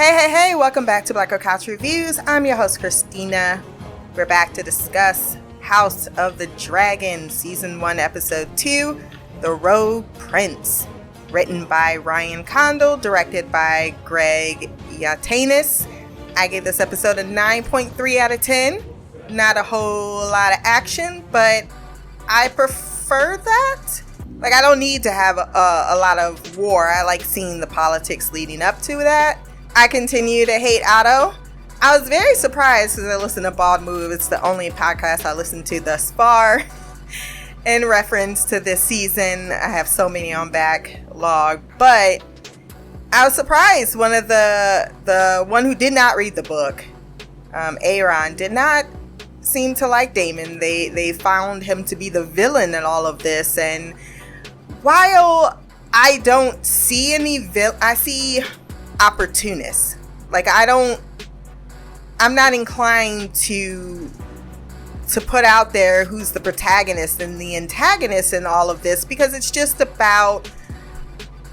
Hey, welcome back to Black Girl Couch Reviews. I'm your host, Christina. We're back to discuss House of the Dragon, Season 1, Episode 2, The Rogue Prince. Written by Ryan Condal, directed by Greg Yaitanes. I gave this episode a 9.3 out of 10. Not a whole lot of action, but I prefer that. Like, I don't need to have a lot of war. I like seeing the politics leading up to that. I continue to hate Otto. I was very surprised because I listen to Bald Move. It's the only podcast I listened to thus far. In reference to this season, I have so many on backlog. But I was surprised. One of the one who did not read the book, Aaron, did not seem to like Daemon. They found him to be the villain in all of this. And while I don't see any I see opportunists. Like, I'm not inclined to put out there who's the protagonist and the antagonist in all of this, because it's just about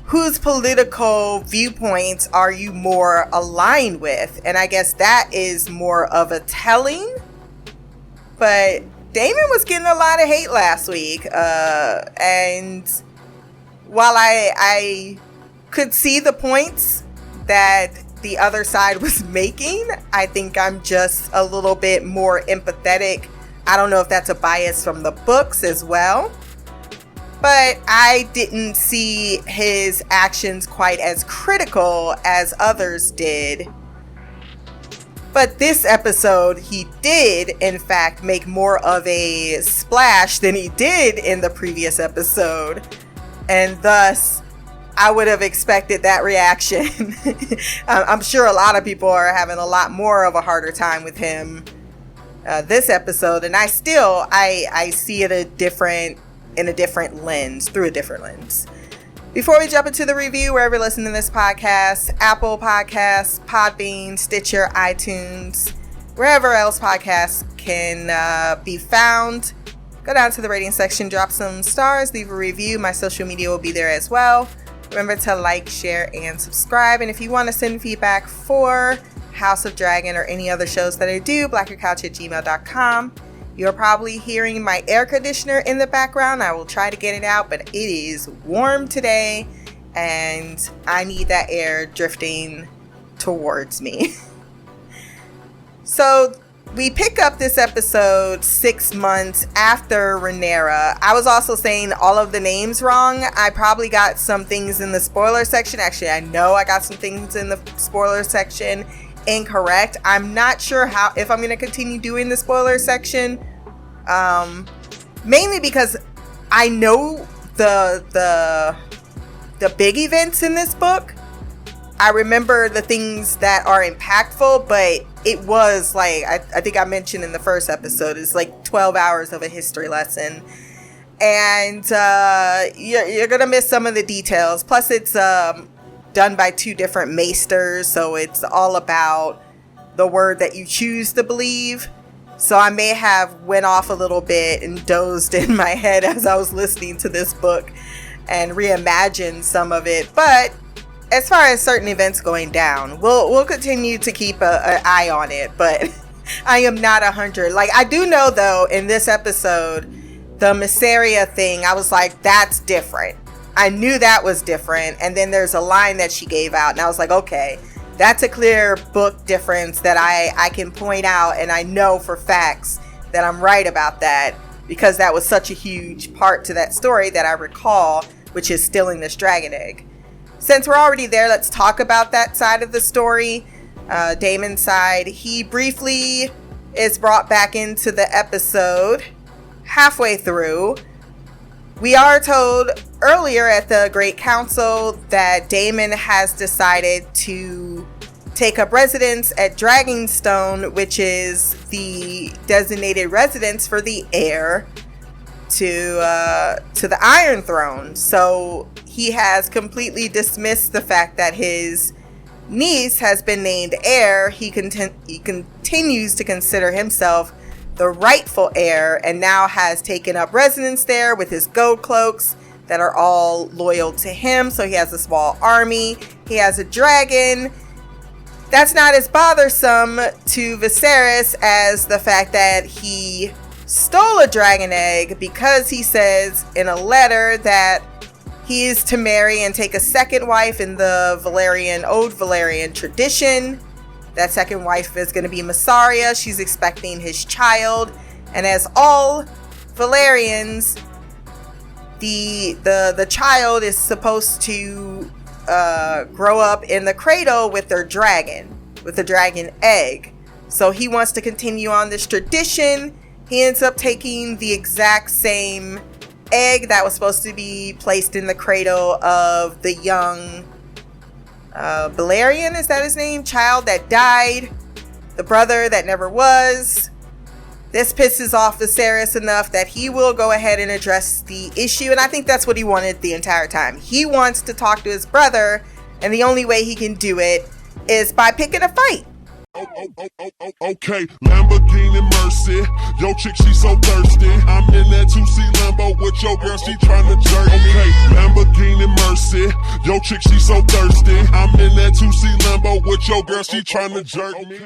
whose political viewpoints are you more aligned with. And I guess that is more of a telling. But Daemon was getting a lot of hate last week, and while I could see the points that the other side was making, I think I'm just a little bit more empathetic. I don't know if that's a bias from the books as well, but I didn't see his actions quite as critical as others did. But this episode, he did, in fact, make more of a splash than he did in the previous episode. And thus, I would have expected that reaction. I'm sure a lot of people are having a lot more of a harder time with him this episode. And I see it in a different lens, through a different lens. Before we jump into the review, wherever you're listening to this podcast, Apple Podcasts, Podbean, Stitcher, iTunes, wherever else podcasts can be found, go down to the rating section, drop some stars, leave a review. My social media will be there as well. Remember to like, share, and subscribe. And if you want to send feedback for House of Dragon or any other shows that I do, blackgirlcouch@gmail.com. You're probably hearing my air conditioner in the background. I will try to get it out, but it is warm today, and I need that air drifting towards me. So we pick up this episode 6 months after Rhaenyra. I was also saying all of the names wrong. I probably got some things in the spoiler section. Actually, I know I got some things in the spoiler section incorrect. I'm not sure if I'm going to continue doing the spoiler section. Mainly because I know the big events in this book. I remember the things that are impactful, but it was like, I think I mentioned in the first episode, it's like 12 hours of a history lesson. And you're going to miss some of the details. Plus, it's done by two different maesters, so it's all about the word that you choose to believe. So I may have went off a little bit and dozed in my head as I was listening to this book and reimagined some of it. But as far as certain events going down, we'll continue to keep an eye on it, but I am not 100. Like, I do know, though, in this episode, the Mysaria thing, I was like, that's different. I knew that was different. And then there's a line that she gave out, and I was like, okay, that's a clear book difference that I can point out, and I know for facts that I'm right about that, because that was such a huge part to that story that I recall, which is stealing this dragon egg. Since we're already there, let's talk about that side of the story. Daemon's side. He briefly is brought back into the episode halfway through. We are told earlier at the Great Council that Daemon has decided to take up residence at Dragonstone, which is the designated residence for the heir to the Iron Throne. So he has completely dismissed the fact that his niece has been named heir. He continues to consider himself the rightful heir, and now has taken up residence there with his gold cloaks that are all loyal to him. So he has a small army. He has a dragon. That's not as bothersome to Viserys as the fact that he stole a dragon egg, because he says in a letter that he is to marry and take a second wife in the old Valyrian tradition. That second wife is going to be Mysaria. She's expecting his child. And as all Valyrians, the child is supposed to grow up in the cradle with the dragon egg. So he wants to continue on this tradition. He ends up taking the exact same egg that was supposed to be placed in the cradle of the young Balerion, is that his name? Child that died. The brother that never was. This pisses off Viserys enough that he will go ahead and address the issue. And I think that's what he wanted the entire time. He wants to talk to his brother. And the only way he can do it is by picking a fight. Okay, Lamborghini Mercy. Yo chick, she so thirsty. I'm in that 2C Lambo with your girl, she tryna jerk me. Okay, Lamborghini Mercy. Yo chick, she so thirsty. I'm in that 2C Lambo with your girl, she tryna jerk me.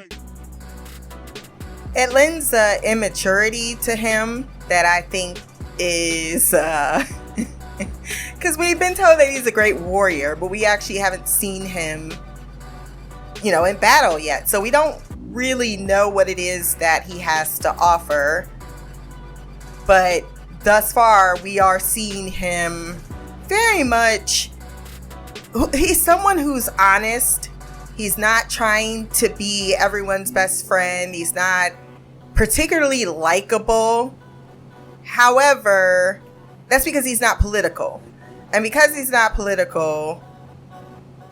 It lends immaturity to him that I think is because we've been told that he's a great warrior, but we actually haven't seen him, in battle yet. So we don't really know what it is that he has to offer. But thus far, we are seeing him very much. He's someone who's honest. He's not trying to be everyone's best friend. He's not particularly likable. However, that's because he's not political. And because he's not political,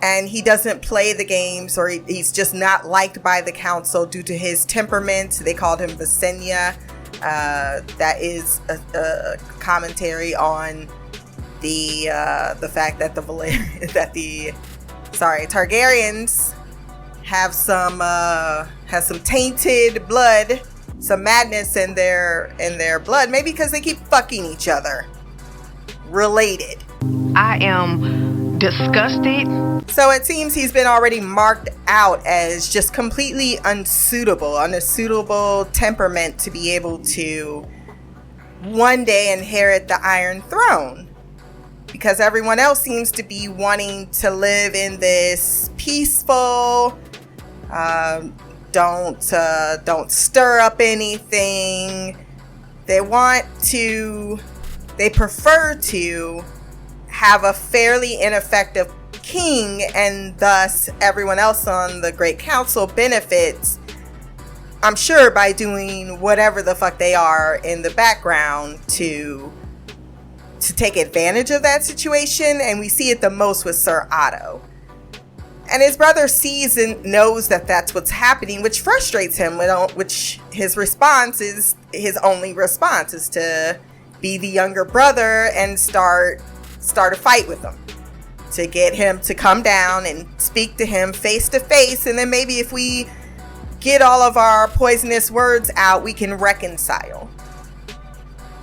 and he doesn't play the games, or he's just not liked by the council due to his temperament. They called him Visenya. That is a commentary on the fact that Targaryens have some tainted blood, some madness in their blood. Maybe because they keep fucking each other. Related. I am disgusted. So it seems he's been already marked out as just completely unsuitable temperament to be able to one day inherit the Iron Throne. Because everyone else seems to be wanting to live in this peaceful, don't stir up anything. They prefer to have a fairly ineffective king, and thus everyone else on the Great Council benefits, I'm sure, by doing whatever the fuck they are in the background to take advantage of that situation. And we see it the most with Sir Otto. And his brother sees and knows that that's what's happening, which frustrates him, which his only response is to be the younger brother and start a fight with him, to get him to come down and speak to him face to face. And then maybe if we get all of our poisonous words out, we can reconcile.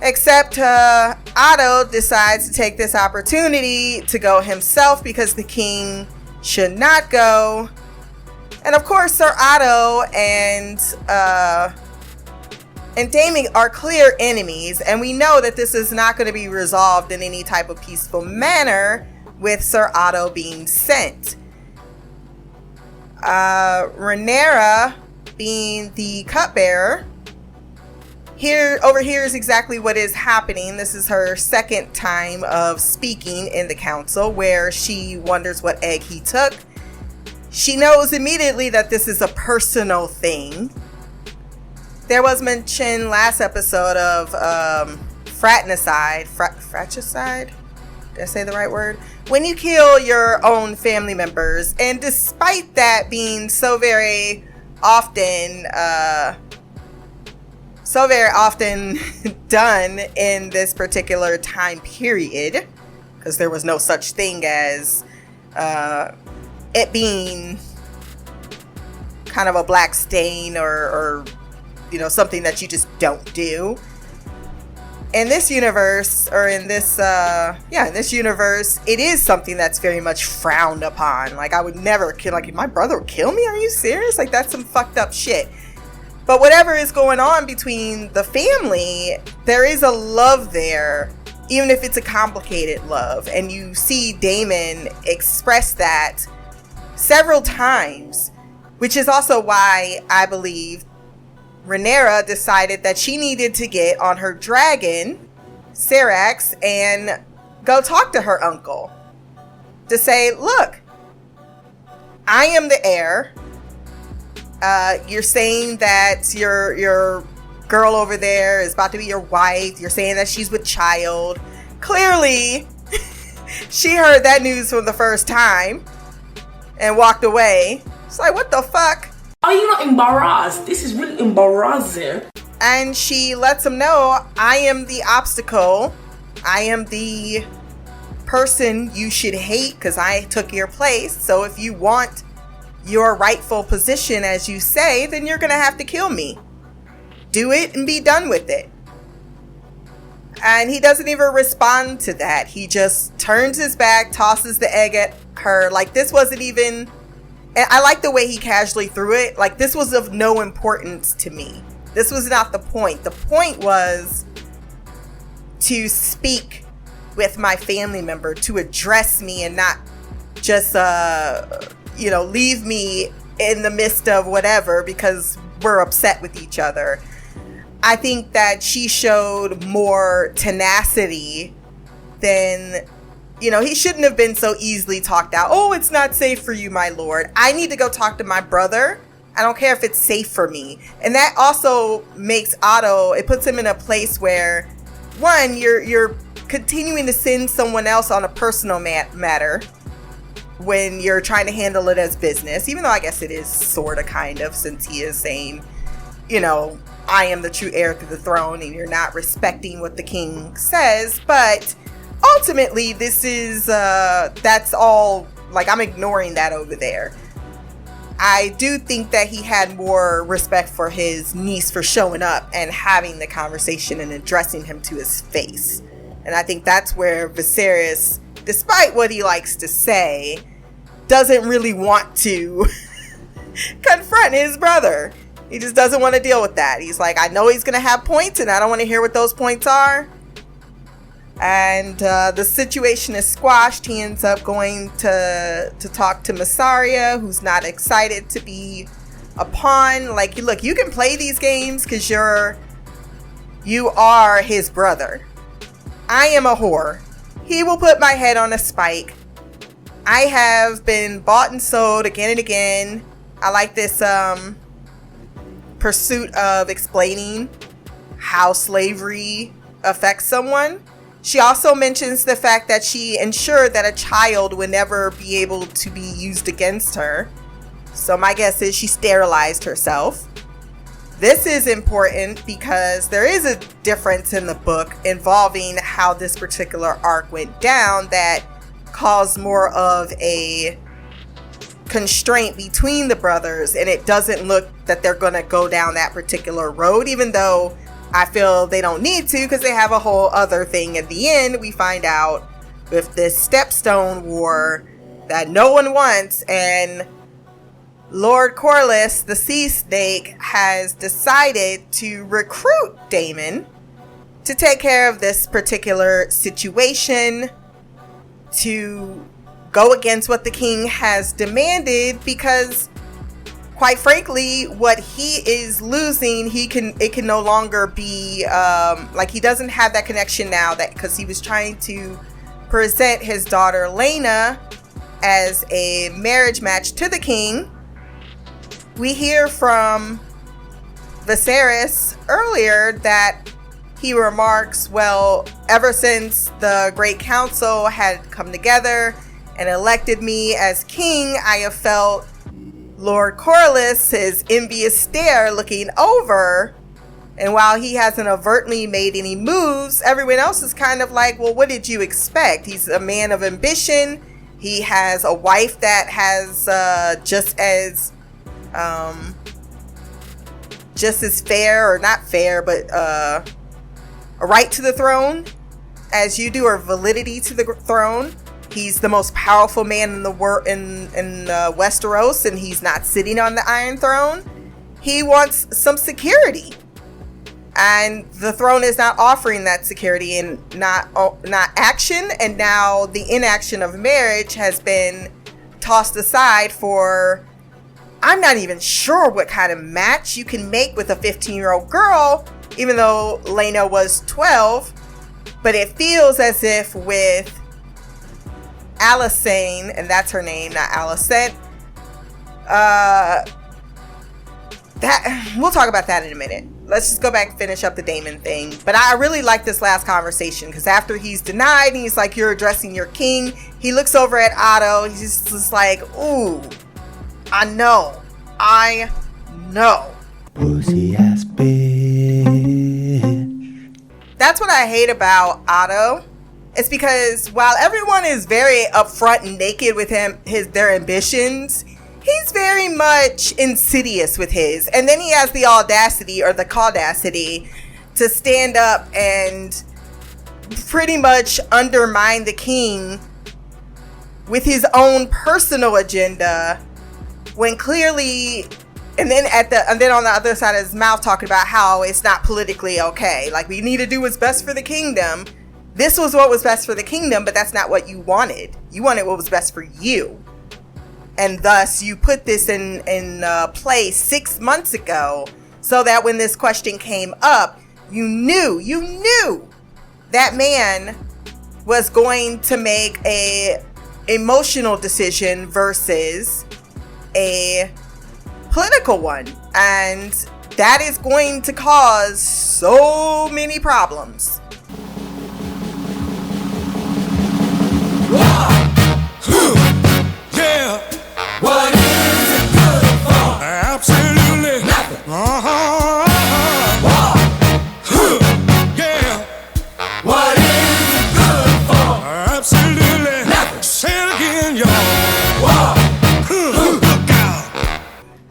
Except Otto decides to take this opportunity to go himself because the king should not go. And of course, Sir Otto and Daemon are clear enemies, and we know that this is not going to be resolved in any type of peaceful manner with Sir Otto being sent. Rhaenyra, being the cupbearer, overhears exactly what is happening. This is her second time of speaking in the council, where she wonders what egg he took. She knows immediately that this is a personal thing. There was mention last episode of fratricide. Fratricide? Did I say the right word? When you kill your own family members. And despite that being so very often done in this particular time period, because there was no such thing as it being kind of a black stain or something that you just don't do. in this universe, or in this universe, it is something that's very much frowned upon. Like, I would never kill, like, my brother would kill me? Are you serious? Like, that's some fucked up shit. But whatever is going on between the family, there is a love there, even if it's a complicated love. And you see Daemon express that several times, which is also why I believe Rhaenyra decided that she needed to get on her dragon, Syrax, and go talk to her uncle to say, look, I am the heir. You're saying that your girl over there is about to be your wife. You're saying that she's with child. Clearly, she heard that news from the first time and walked away. It's like, what the fuck? Are you not embarrassed? This is really embarrassing. And she lets him know, I am the obstacle. I am the person you should hate because I took your place. So if you want your rightful position, as you say, then you're going to have to kill me. Do it and be done with it. And he doesn't even respond to that. He just turns his back, tosses the egg at her. Like, this wasn't even... And I like the way he casually threw it. Like, this was of no importance to me. This was not the point. The point was to speak with my family member, to address me, and not just, leave me in the midst of whatever because we're upset with each other. I think that she showed more tenacity than... he shouldn't have been so easily talked out. Oh, it's not safe for you, my lord. I need to go talk to my brother. I don't care if it's safe for me. And that also makes Otto, it puts him in a place where, one, you're continuing to send someone else on a personal matter when you're trying to handle it as business, even though I guess it is sort of kind of, since he is saying, I am the true heir to the throne, and you're not respecting what the king says. But ultimately, this is, that's all, like, I'm ignoring that over there. I do think that he had more respect for his niece for showing up and having the conversation and addressing him to his face. And I think that's where Viserys, despite what he likes to say, doesn't really want to confront his brother. He just doesn't want to deal with that. He's like, I know he's going to have points, and I don't want to hear what those points are. And the situation is squashed. He ends up going to talk to Mysaria, who's not excited to be a pawn. Like, look, you can play these games because you are his brother. I am a whore. He will put my head on a spike. I have been bought and sold again and again. I like this pursuit of explaining how slavery affects someone. She also mentions the fact that she ensured that a child would never be able to be used against her. So my guess is she sterilized herself. This is important because there is a difference in the book involving how this particular arc went down that caused more of a constraint between the brothers, and it doesn't look that they're going to go down that particular road, even though I feel they don't need to, because they have a whole other thing at the end. We find out with this Stepstone war that no one wants, and Lord Corlys, the sea snake, has decided to recruit Daemon to take care of this particular situation, to go against what the king has demanded, because quite frankly, what he is losing, it can no longer be, like, he doesn't have that connection now, that because he was trying to present his daughter Laena as a marriage match to the king. We hear from Viserys earlier that he remarks, well, ever since the Great Council had come together and elected me as king, I have felt Lord Corlys, his envious stare, looking over. And while he hasn't overtly made any moves, everyone else is kind of like, well, what did you expect? He's a man of ambition. He has a wife that has just as fair, or not fair, but a right to the throne as you do, or validity to the throne. He's the most powerful man in the world in Westeros, and he's not sitting on the Iron Throne. He wants some security, and the throne is not offering that security and not action. And now the inaction of marriage has been tossed aside for, I'm not even sure what kind of match you can make with a 15-year-old girl, even though Laena was 12. But it feels as if with Alicent, and that's her name, not Alicent, that we'll talk about that in a minute. Let's just go back and finish up the Daemon thing. But I really like this last conversation, because after he's denied and he's like, you're addressing your king, he looks over at Otto. He's just like, ooh, I know. Pussy ass bitch. That's what I hate about Otto. It's because while everyone is very upfront and naked with their ambitions, he's very much insidious with his. And then he has the audacity, or the caudacity, to stand up and pretty much undermine the king with his own personal agenda, when clearly, and then on the other side of his mouth talking about how it's not politically okay. Like, we need to do what's best for the kingdom. This was what was best for the kingdom, but that's not what you wanted. You wanted what was best for you. And thus, you put this in place 6 months ago, so that when this question came up, you knew that man was going to make a emotional decision versus a political one. And that is going to cause so many problems. Yeah. What is it good for? Absolutely nothing. Yeah. What is it good for? Absolutely nothing. Say it again, y'all. Look out.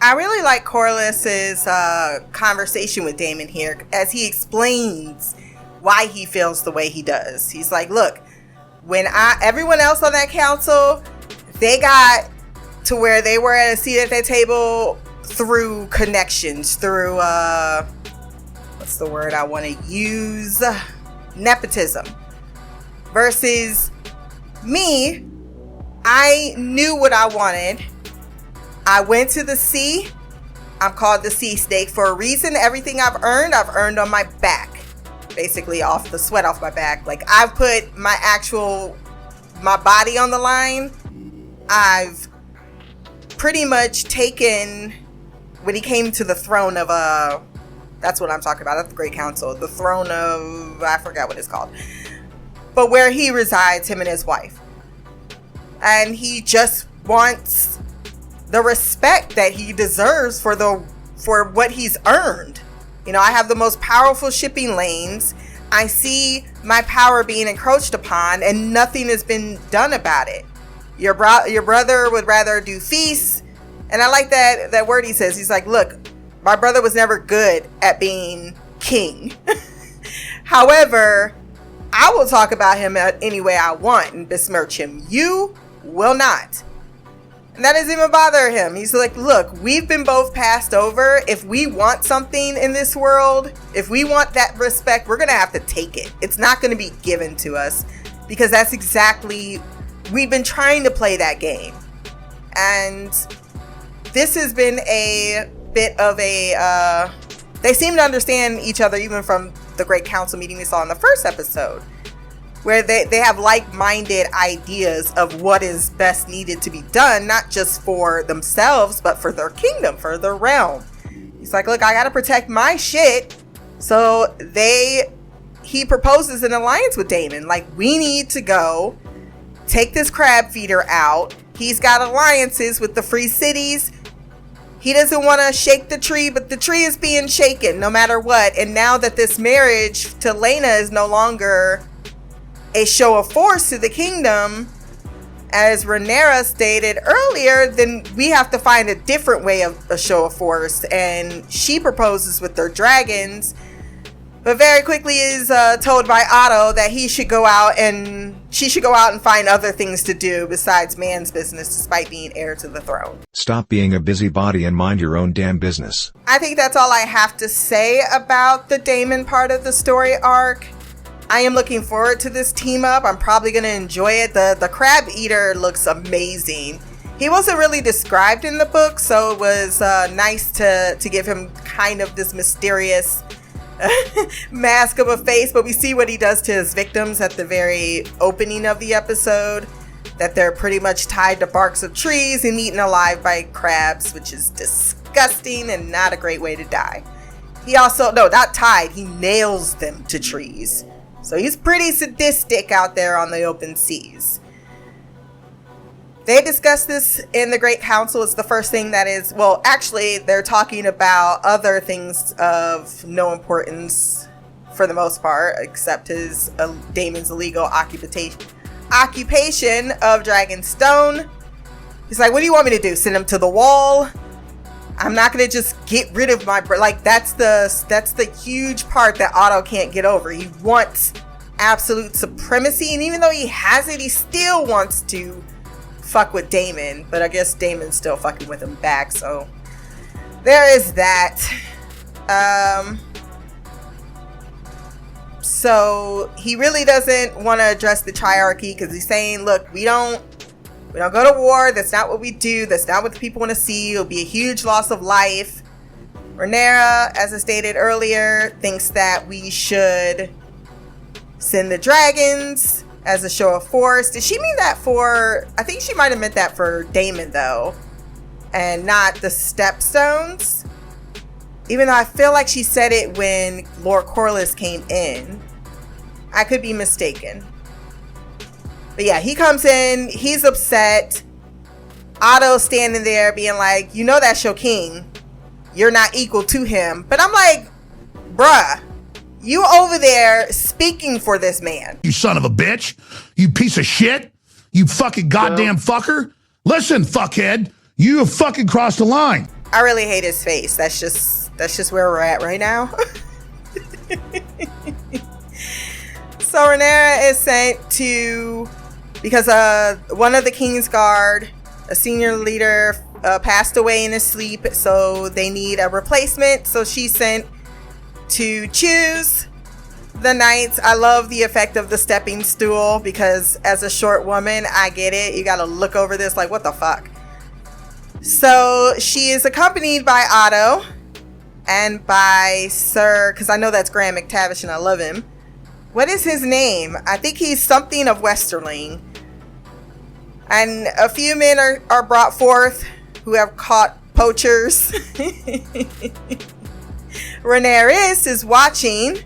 I really like Corlys's conversation with Daemon here, as he explains why he feels the way he does. He's like, look, when everyone else on that council, they got to where they were at a seat at that table through connections, through what's the word I want to use? Nepotism. Versus me, I knew what I wanted. I went to the sea. I'm called the sea snake for a reason. Everything I've earned on my back. Basically, off the sweat off my back. Like, I've put my body on the line. I've pretty much taken, when he came to the throne of that's what I'm talking about, that's the Great Council, the throne of, I forgot what it's called, but where he resides, him and his wife, and he just wants the respect that he deserves for what he's earned. You know, I have the most powerful shipping lanes. I see my power being encroached upon, and nothing has been done about it. Your brother would rather do feasts. And I like that word he says. He's like, look, my brother was never good at being king. However, I will talk about him any way I want and besmirch him. You will not. And that doesn't even bother him. He's like, look, we've been both passed over. If we want something in this world, if we want that respect, we're going to have to take it. It's not going to be given to us, because that's exactly, we've been trying to play that game. And this has been a bit of a, they seem to understand each other, even from the Great Council meeting we saw in the first episode, where they have like-minded ideas of what is best needed to be done, not just for themselves, but for their kingdom, for their realm. He's like, look, I gotta protect my shit. So he proposes an alliance with Daemon. Like, we need to go take this crab feeder out. He's got alliances with the free cities. He doesn't want to shake the tree, but the tree is being shaken no matter what. And now that this marriage to Laena is no longer a show of force to the kingdom, as Rhaenyra stated earlier, then we have to find a different way of a show of force. And she proposes with their dragons. but very quickly is told by Otto that she should go out and find other things to do besides man's business, despite being heir to the throne. Stop being a busybody and mind your own damn business. I think that's all I have to say about the Daemon part of the story arc. I am looking forward to this team up. I'm probably going to enjoy it. The crab eater looks amazing. He wasn't really described in the book, so it was nice to give him kind of this mysterious mask of a face, but we see what he does to his victims at the very opening of the episode, that they're pretty much tied to barks of trees and eaten alive by crabs, which is disgusting and not a great way to die. He also, no, not tied, he nails them to trees. So he's pretty sadistic out there on the open seas. They discuss this in the Great Council. It's the first thing that is, well, actually, they're talking about other things of no importance for the most part, except his Daemon's illegal occupation of Dragonstone. He's like, what do you want me to do? Send him to the wall? I'm not going to just get rid of my... Like, that's the huge part that Otto can't get over. He wants absolute supremacy, and even though he has it, he still wants to fuck with Daemon, but I guess Daemon's still fucking with him back, so there is that. So he really doesn't want to address the triarchy because he's saying, look, we don't go to war. That's not what we do. That's not what the people want to see. It'll be a huge loss of life. Rhaenyra, as I stated earlier, thinks that we should send the dragons as a show of force. Did she mean that for... I think she might have meant that for Daemon, though. And not the Stepstones. Even though I feel like she said it when Lord Corlys came in. I could be mistaken. But yeah, he comes in. He's upset. Otto's standing there being like, you know that's your king. You're not equal to him. But I'm like, bruh. You over there speaking for this man. You son of a bitch. You piece of shit. You fucking goddamn fucker. Listen, fuckhead. You have fucking crossed the line. I really hate his face. That's just where we're at right now. So Rhaenyra is sent to... Because one of the King's Guard, a senior leader, passed away in his sleep. So they need a replacement. So she's sent to choose the knights. I love the effect of the stepping stool because as a short woman, I get it. You gotta look over this like, what the fuck? So she is accompanied by Otto and by Sir, because I know that's Graham McTavish and I love him. What is his name? I think he's something of Westerling. And a few men are brought forth who have caught poachers. Rhaenyra is watching,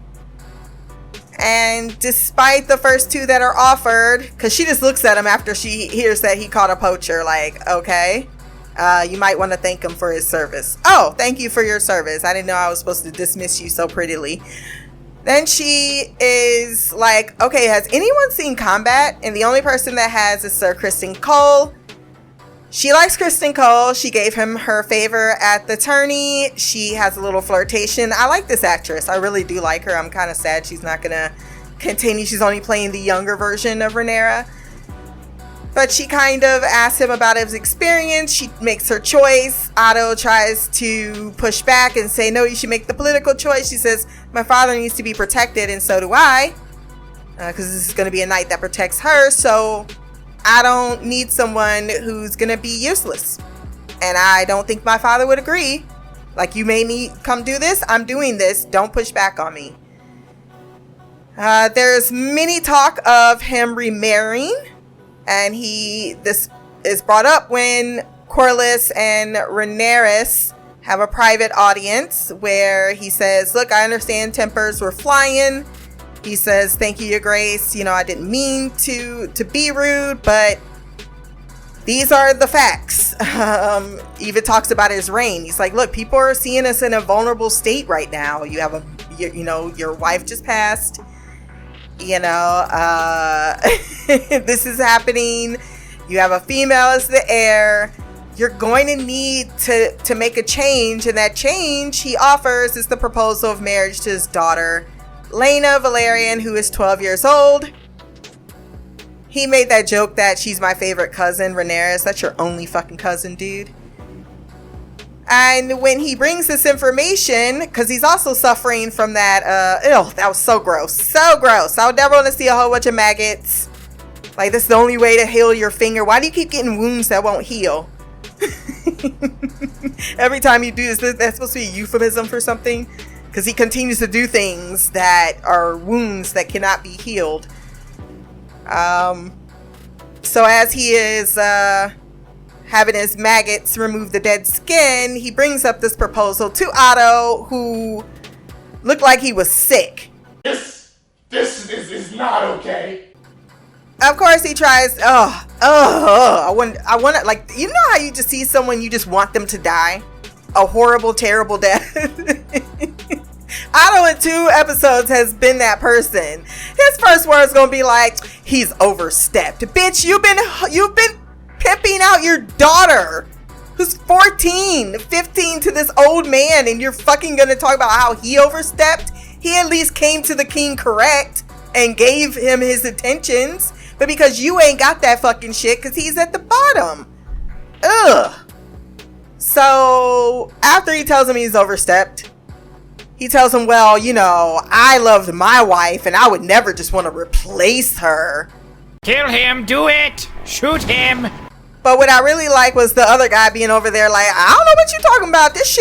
and despite the first two that are offered, because she just looks at him after she hears that he caught a poacher, like, okay, you might want to thank him for his service. Oh, thank you for your service. I didn't know I was supposed to dismiss you so prettily. Then she is like, okay, has anyone seen combat? And the only person that has is Sir Criston Cole. She likes Criston Cole. She gave him her favor at the tourney. She has a little flirtation. I like this actress. I really do like her. I'm kind of sad she's not going to continue. She's only playing the younger version of Rhaenyra. But she kind of asks him about his experience. She makes her choice. Otto tries to push back and say, no, you should make the political choice. She says, my father needs to be protected, and so do I. Because this is going to be a knight that protects her. So I don't need someone who's going to be useless. And I don't think my father would agree. Like, you made me come do this. I'm doing this. Don't push back on me. There's many talk of him remarrying. And this is brought up when Corlys and Rhaenyra have a private audience where he says, look, I understand tempers were flying. He says, thank you, Your Grace. You know, I didn't mean to be rude, but these are the facts. Even talks about his reign. He's like, look, people are seeing us in a vulnerable state right now. You have your wife just passed. You know, this is happening. You have a female as the heir. You're going to need to make a change. And that change he offers is the proposal of marriage to his daughter, Lena Valerian, who is 12 years old. He made that joke that she's my favorite cousin, Rhaenyra. That's your only fucking cousin, dude. And when he brings this information, because he's also suffering from that, that was so gross. So gross. I would never want to see a whole bunch of maggots. Like, this is the only way to heal your finger. Why do you keep getting wounds that won't heal? Every time you do this, that's supposed to be a euphemism for something. Because he continues to do things that are wounds that cannot be healed. So as he is, having his maggots remove the dead skin, he brings up this proposal to Otto, who looked like he was sick. This is not okay. Of course, he tries. I want to, like, you know how you just see someone, you just want them to die, a horrible, terrible death. Otto in 2 episodes has been that person. His first word is gonna be like, "He's overstepped." Bitch, you've been pimping out your daughter who's 14, 15 to this old man, and you're fucking gonna talk about how he overstepped? He at least came to the king correct and gave him his intentions, but because you ain't got that fucking shit, because he's at the bottom. Ugh. So after he tells him he's overstepped, he tells him, well, you know, I loved my wife and I would never just want to replace her. Kill him, do it, shoot him. But what I really like was the other guy being over there like, I don't know what you're talking about. This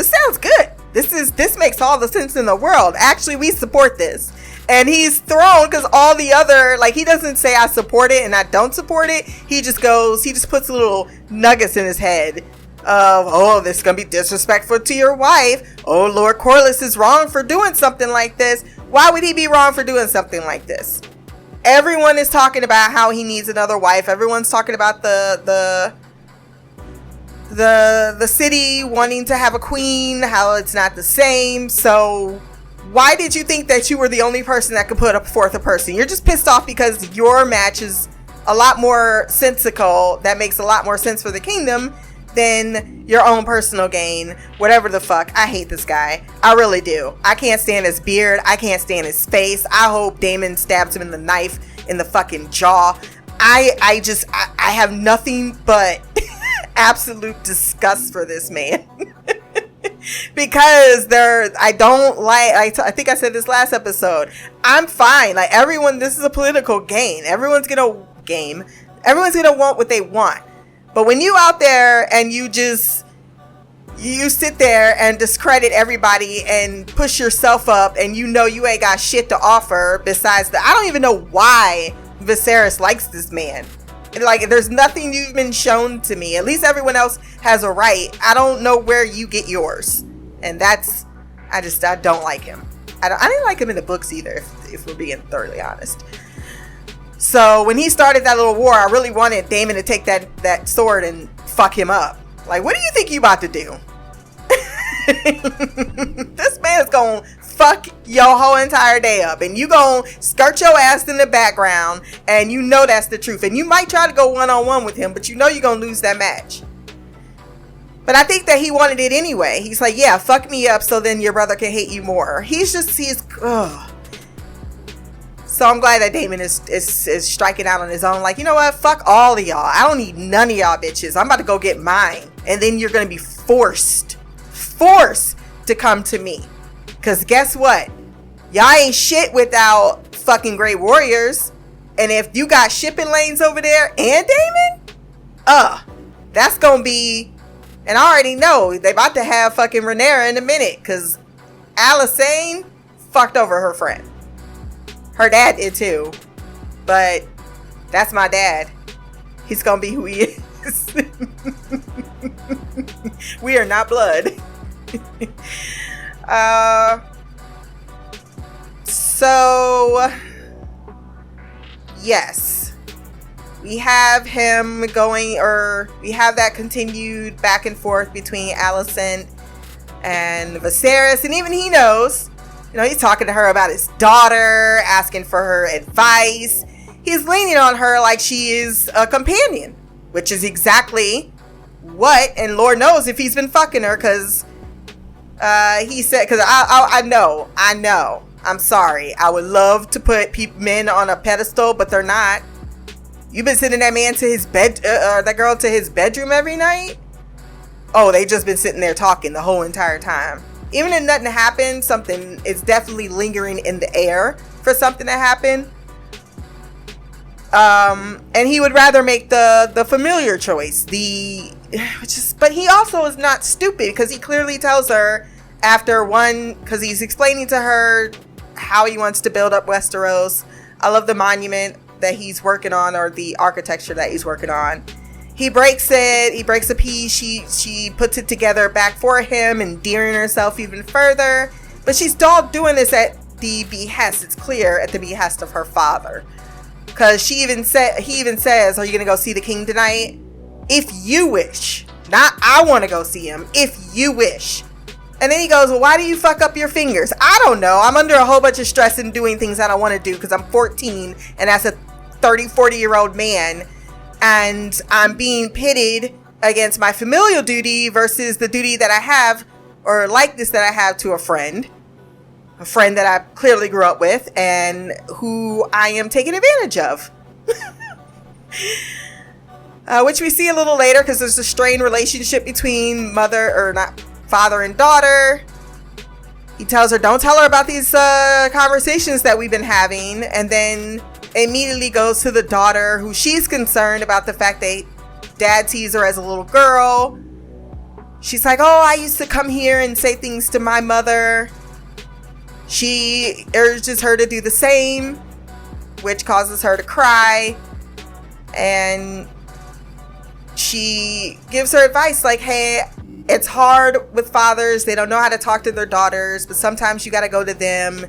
sounds good. This makes all the sense in the world. Actually, we support this. And he's thrown because all the other, like, he doesn't say I support it and I don't support it. He just puts little nuggets in his head of, oh, this is going to be disrespectful to your wife. Oh, Lord Corlys is wrong for doing something like this. Why would he be wrong for doing something like this? Everyone is talking about how he needs another wife. Everyone's talking about the city wanting to have a queen, how it's not the same. So why did you think that you were the only person that could put up forth a person? You're just pissed off because your match is a lot more sensical. That makes a lot more sense for the kingdom than your own personal gain. Whatever the fuck. I hate this guy. I really do. I can't stand his beard. I can't stand his face. I hope Daemon stabs him in the knife in the fucking jaw. I have nothing but absolute disgust for this man. Because I think I said this last episode, I'm fine. Like, everyone, this is a political game. Everyone's gonna want what they want. But when you out there and you sit there and discredit everybody and push yourself up, and you know you ain't got shit to offer besides I don't even know why Viserys likes this man. Like, there's nothing you've been shown to me. At least everyone else has a right. I don't know where you get yours. And I don't like him. I didn't like him in the books either, if we're being thoroughly honest. So when he started that little war, I really wanted Daemon to take that sword and fuck him up. Like, what do you think you about to do? This man's gonna fuck your whole entire day up, and you gonna skirt your ass in the background, and you know that's the truth. And you might try to go one-on-one with him, but you know you're gonna lose that match. But I think that he wanted it anyway. He's like, yeah, fuck me up so then your brother can hate you more. Ugh. So I'm glad that Daemon is striking out on his own. Like, you know what? Fuck all of y'all. I don't need none of y'all bitches. I'm about to go get mine. And then you're going to be forced to come to me. Because guess what? Y'all ain't shit without fucking great warriors. And if you got shipping lanes over there and Daemon, that's going to be... And I already know they about to have fucking Rhaenyra in a minute. Because Alicent fucked over her friend. Her dad did too, but that's my dad. He's gonna be who he is. We are not blood. So yes, we have him going, or we have that continued back and forth between Alicent and Viserys, and even he knows. You know, he's talking to her about his daughter, asking for her advice. He's leaning on her like she is a companion, which is exactly what, and Lord knows if he's been fucking her, because He said, because I know. I'm sorry. I would love to put men on a pedestal, but they're not. You've been sending that man to his bed, that girl to his bedroom every night? Oh, they just been sitting there talking the whole entire time. Even if nothing happened, something is definitely lingering in the air for something to happen. And he would rather make the familiar choice. But he also is not stupid, because he clearly tells her after one, because he's explaining to her how he wants to build up Westeros. I love the monument that he's working on, or the architecture that he's working on. He breaks it. He breaks a piece. She puts it together back for him, endearing herself even further. But she's all doing this at the behest. It's clear, at the behest of her father. Because he even says, are you going to go see the king tonight? If you wish. Not, I want to go see him. If you wish. And then he goes, well, why do you fuck up your fingers? I don't know. I'm under a whole bunch of stress and doing things I don't want to do because I'm 14 and that's a 30, 40-year-old man. And I'm being pitted against my familial duty versus the duty that I have, or likeness that I have to a friend that I clearly grew up with and who I am taking advantage of. Which we see a little later, because there's a strained relationship between father and daughter. He tells her, don't tell her about these conversations that we've been having, and then immediately goes to the daughter, who she's concerned about the fact that dad sees her as a little girl. She's like, oh, I used to come here and say things to my mother. She urges her to do the same, which causes her to cry. And she gives her advice like, hey, it's hard with fathers. They don't know how to talk to their daughters, but sometimes you got to go to them.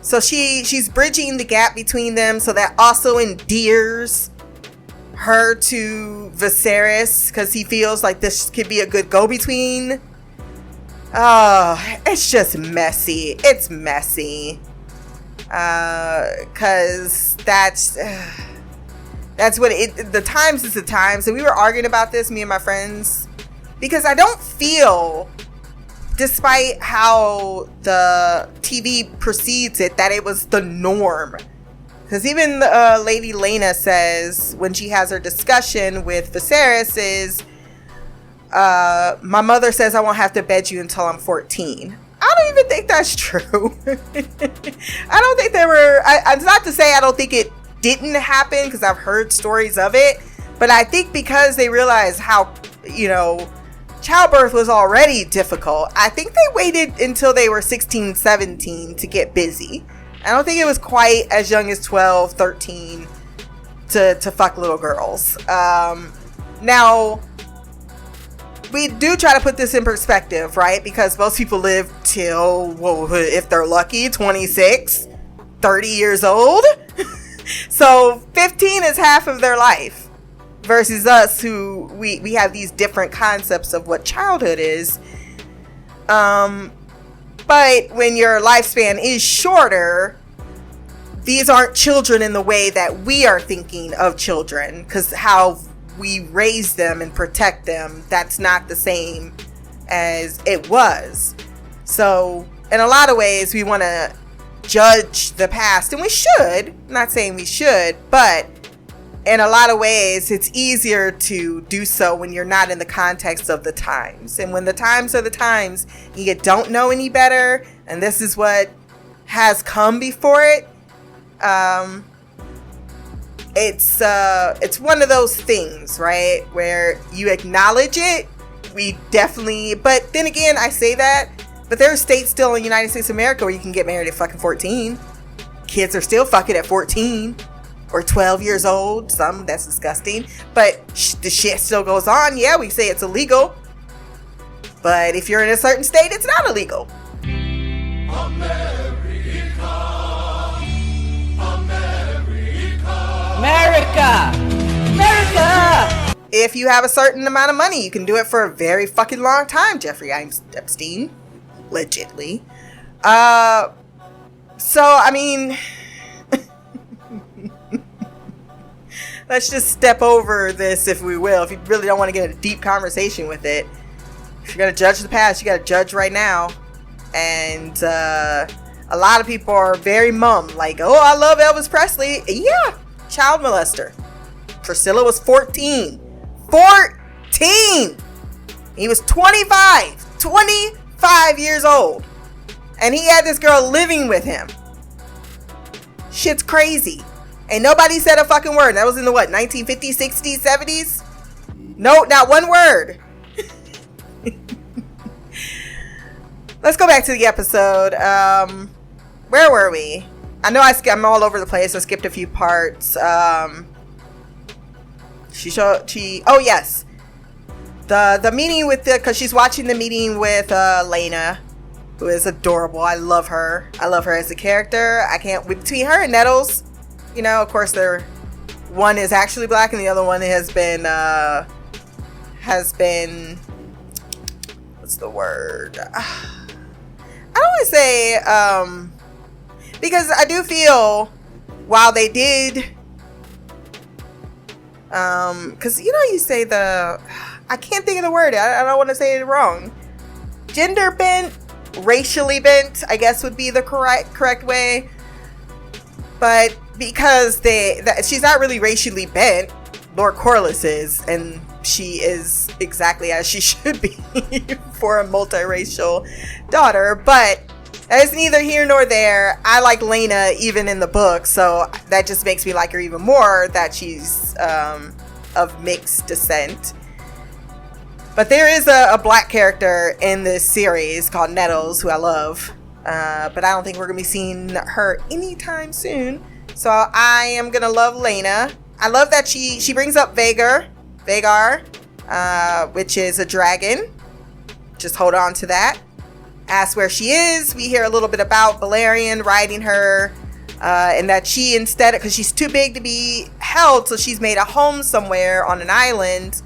So she's bridging the gap between them, so that also endears her to Viserys, because he feels like this could be a good go-between. Oh, it's just messy. It's messy. Because that's what the times is the times. And we were arguing about this, me and my friends, because I don't feel, despite how the TV precedes it, that it was the norm. Because even Lady Lena says, when she has her discussion with Viserys, is, my mother says I won't have to bed you until I'm 14. I don't even think that's true. I don't think there were, it's not to say I don't think it didn't happen, because I've heard stories of it, but I think because they realized how, childbirth was already difficult, I think they waited until they were 16, 17 to get busy. I don't think it was quite as young as 12, 13 to fuck little girls. Now, we do try to put this in perspective, right? Because most people live till, if they're lucky, 26, 30 years old. So 15 is half of their life, versus us, who we have these different concepts of what childhood is. But when your lifespan is shorter, these aren't children in the way that we are thinking of children, because how we raise them and protect them, that's not the same as it was. So in a lot of ways, we want to judge the past, and we should. I'm not saying we should, but in a lot of ways, it's easier to do so when you're not in the context of the times. And when the times are the times, you don't know any better, and this is what has come before it. It's one of those things, right, where you acknowledge it. We definitely, but then again, I say that, but there are states still in the United States of America where you can get married at fucking 14. Kids are still fucking at 14 or 12 years old. Some, that's disgusting, but the shit still goes on. Yeah, we say it's illegal, but if you're in a certain state, it's not illegal. America! If you have a certain amount of money, you can do it for a very fucking long time, Jeffrey Epstein. Legitly. So, I mean, let's just step over this, if we will. If you really don't want to get a deep conversation with it. If you're going to judge the past, you got to judge right now. And a lot of people are very mum, like, oh, I love Elvis Presley. Yeah, child molester. Priscilla was 14. 14! He was 25 years old. And he had this girl living with him. Shit's crazy. And nobody said a fucking word. That was in the what, 1950s, 60s, 70s? No, not one word. Let's go back to the episode. Where were we? I know I'm all over the place. I skipped a few parts. Oh yes. The meeting with because she's watching the meeting with Lena, who is adorable. I love her. I love her as a character. I can't, between her and Nettles, you know, of course one is actually black and the other one has been what's the word? I don't want to say, because I do feel while they did, because you know, you say I can't think of the word. I don't want to say it wrong. Gender bent, racially bent, I guess would be the correct way. But because she's not really racially bent, Lord Corlys is, and she is exactly as she should be for a multiracial daughter. But that is neither here nor there. I like Lena even in the book, so that just makes me like her even more, that she's of mixed descent. But there is a black character in this series called Nettles, who I love. But I don't think we're going to be seeing her anytime soon. So I am going to love Lena. I love that she brings up Vhagar, which is a dragon. Just hold on to that. Asks where she is. We hear a little bit about Balerion riding her. And that she instead, because she's too big to be held, so she's made a home somewhere on an island.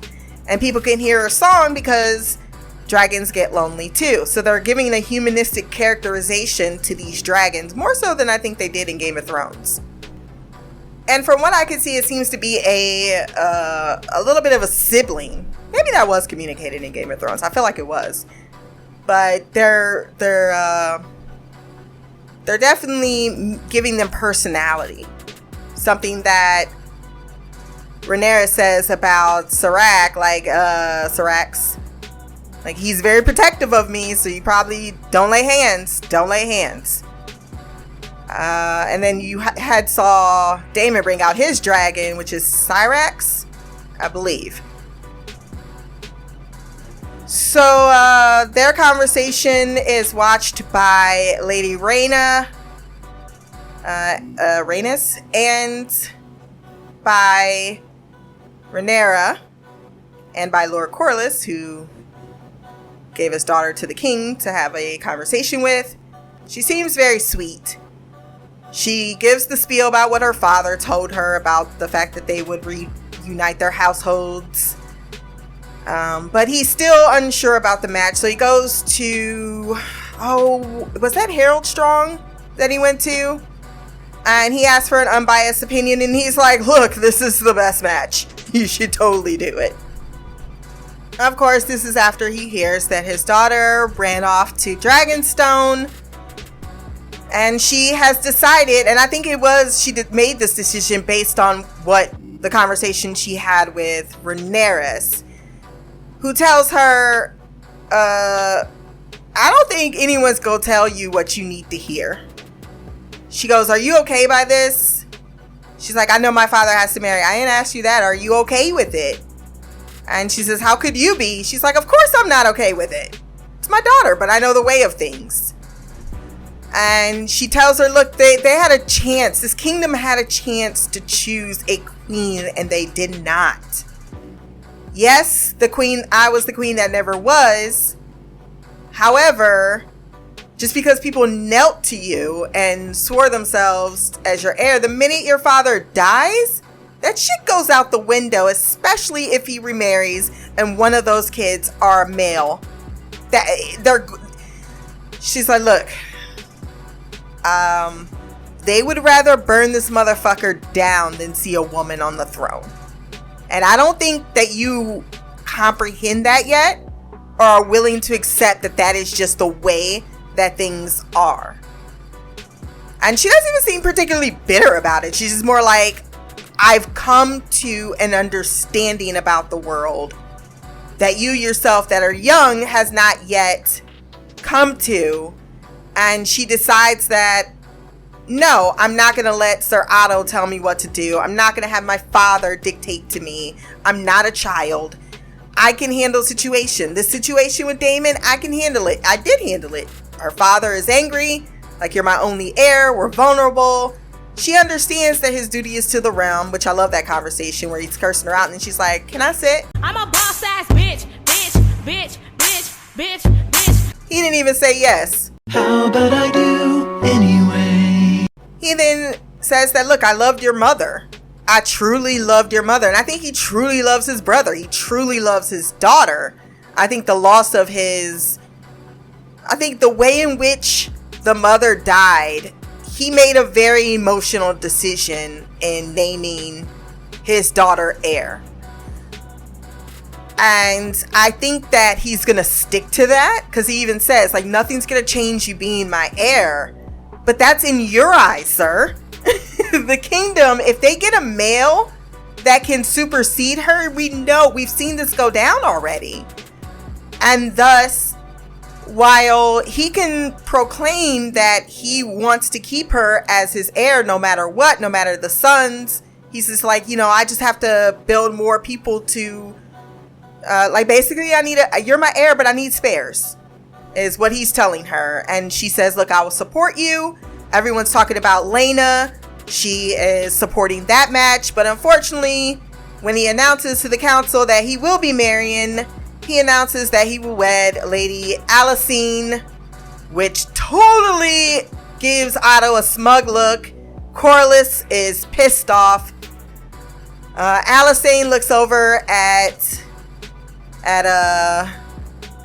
And people can hear her song because dragons get lonely too. So they're giving a humanistic characterization to these dragons, more so than I think they did in Game of Thrones. And from what I can see, it seems to be a little bit of a sibling. Maybe that was communicated in Game of Thrones. I feel like it was. But they're definitely giving them personality. Something that Rhaenyra says about Serac, Syrax, like, he's very protective of me, so you probably don't lay hands. And then you saw Daemon bring out his dragon, which is Syrax, I believe. So their conversation is watched by Lady Rhaenys, and by Rhaenyra, and by Lord Corlys, who gave his daughter to the king to have a conversation with. She seems very sweet. She gives the spiel about what her father told her about the fact that they would reunite their households. But he's still unsure about the match. So he goes to, was that Harold Strong that he went to? And he asked for an unbiased opinion, and he's like, look, this is the best match. You should totally do it. Of course, this is after he hears that his daughter ran off to Dragonstone. And she has decided, and I think it was, made this decision based on what the conversation she had with Rhaenyra, who tells her, I don't think anyone's gonna tell you what you need to hear. She goes, are you okay by this? She's like, I know my father has to marry. I didn't ask you that. Are you okay with it? And she says, how could you be? She's like, of course I'm not okay with it. It's my daughter, but I know the way of things. And she tells her, look, they had a chance. This kingdom had a chance to choose a queen, and they did not. Yes, I was the queen that never was. However, just because people knelt to you and swore themselves as your heir, the minute your father dies, that shit goes out the window, especially if he remarries and one of those kids are male. She's like, look, they would rather burn this motherfucker down than see a woman on the throne. And I don't think that you comprehend that yet, or are willing to accept that that is just the way that things are. And she doesn't even seem particularly bitter about it. She's just more like, I've come to an understanding about the world that you yourself that are young has not yet come to. And she decides that, no, I'm not going to let Sir Otto tell me what to do. I'm not going to have my father dictate to me. I'm not a child. I can handle situation. This situation with Daemon, I can handle it. I did handle it. Her father is angry. Like, you're my only heir. We're vulnerable. She understands that his duty is to the realm, which I love that conversation where he's cursing her out and she's like, can I sit? I'm a boss ass bitch, bitch, bitch, bitch, bitch, bitch. He didn't even say yes. How about I do anyway? He then says that, look, I loved your mother. I truly loved your mother. And I think he truly loves his brother. He truly loves his daughter. I think the loss of I think the way in which the mother died, he made a very emotional decision in naming his daughter heir. And I think that he's going to stick to that, because he even says, like, nothing's going to change you being my heir. But that's in your eyes, sir. The kingdom, if they get a male that can supersede her, we know, we've seen this go down already. And thus, while he can proclaim that he wants to keep her as his heir no matter what, no matter the sons, he's just like, I just have to build more people to, basically, you're my heir, but I need spares, is what he's telling her. And she says, look, I will support you. Everyone's talking about Lena. She is supporting that match. But unfortunately, when he announces to the council that he will be marrying, he announces that he will wed Lady Alicent, which totally gives Otto a smug look. Corlys is pissed off. Alicent looks over at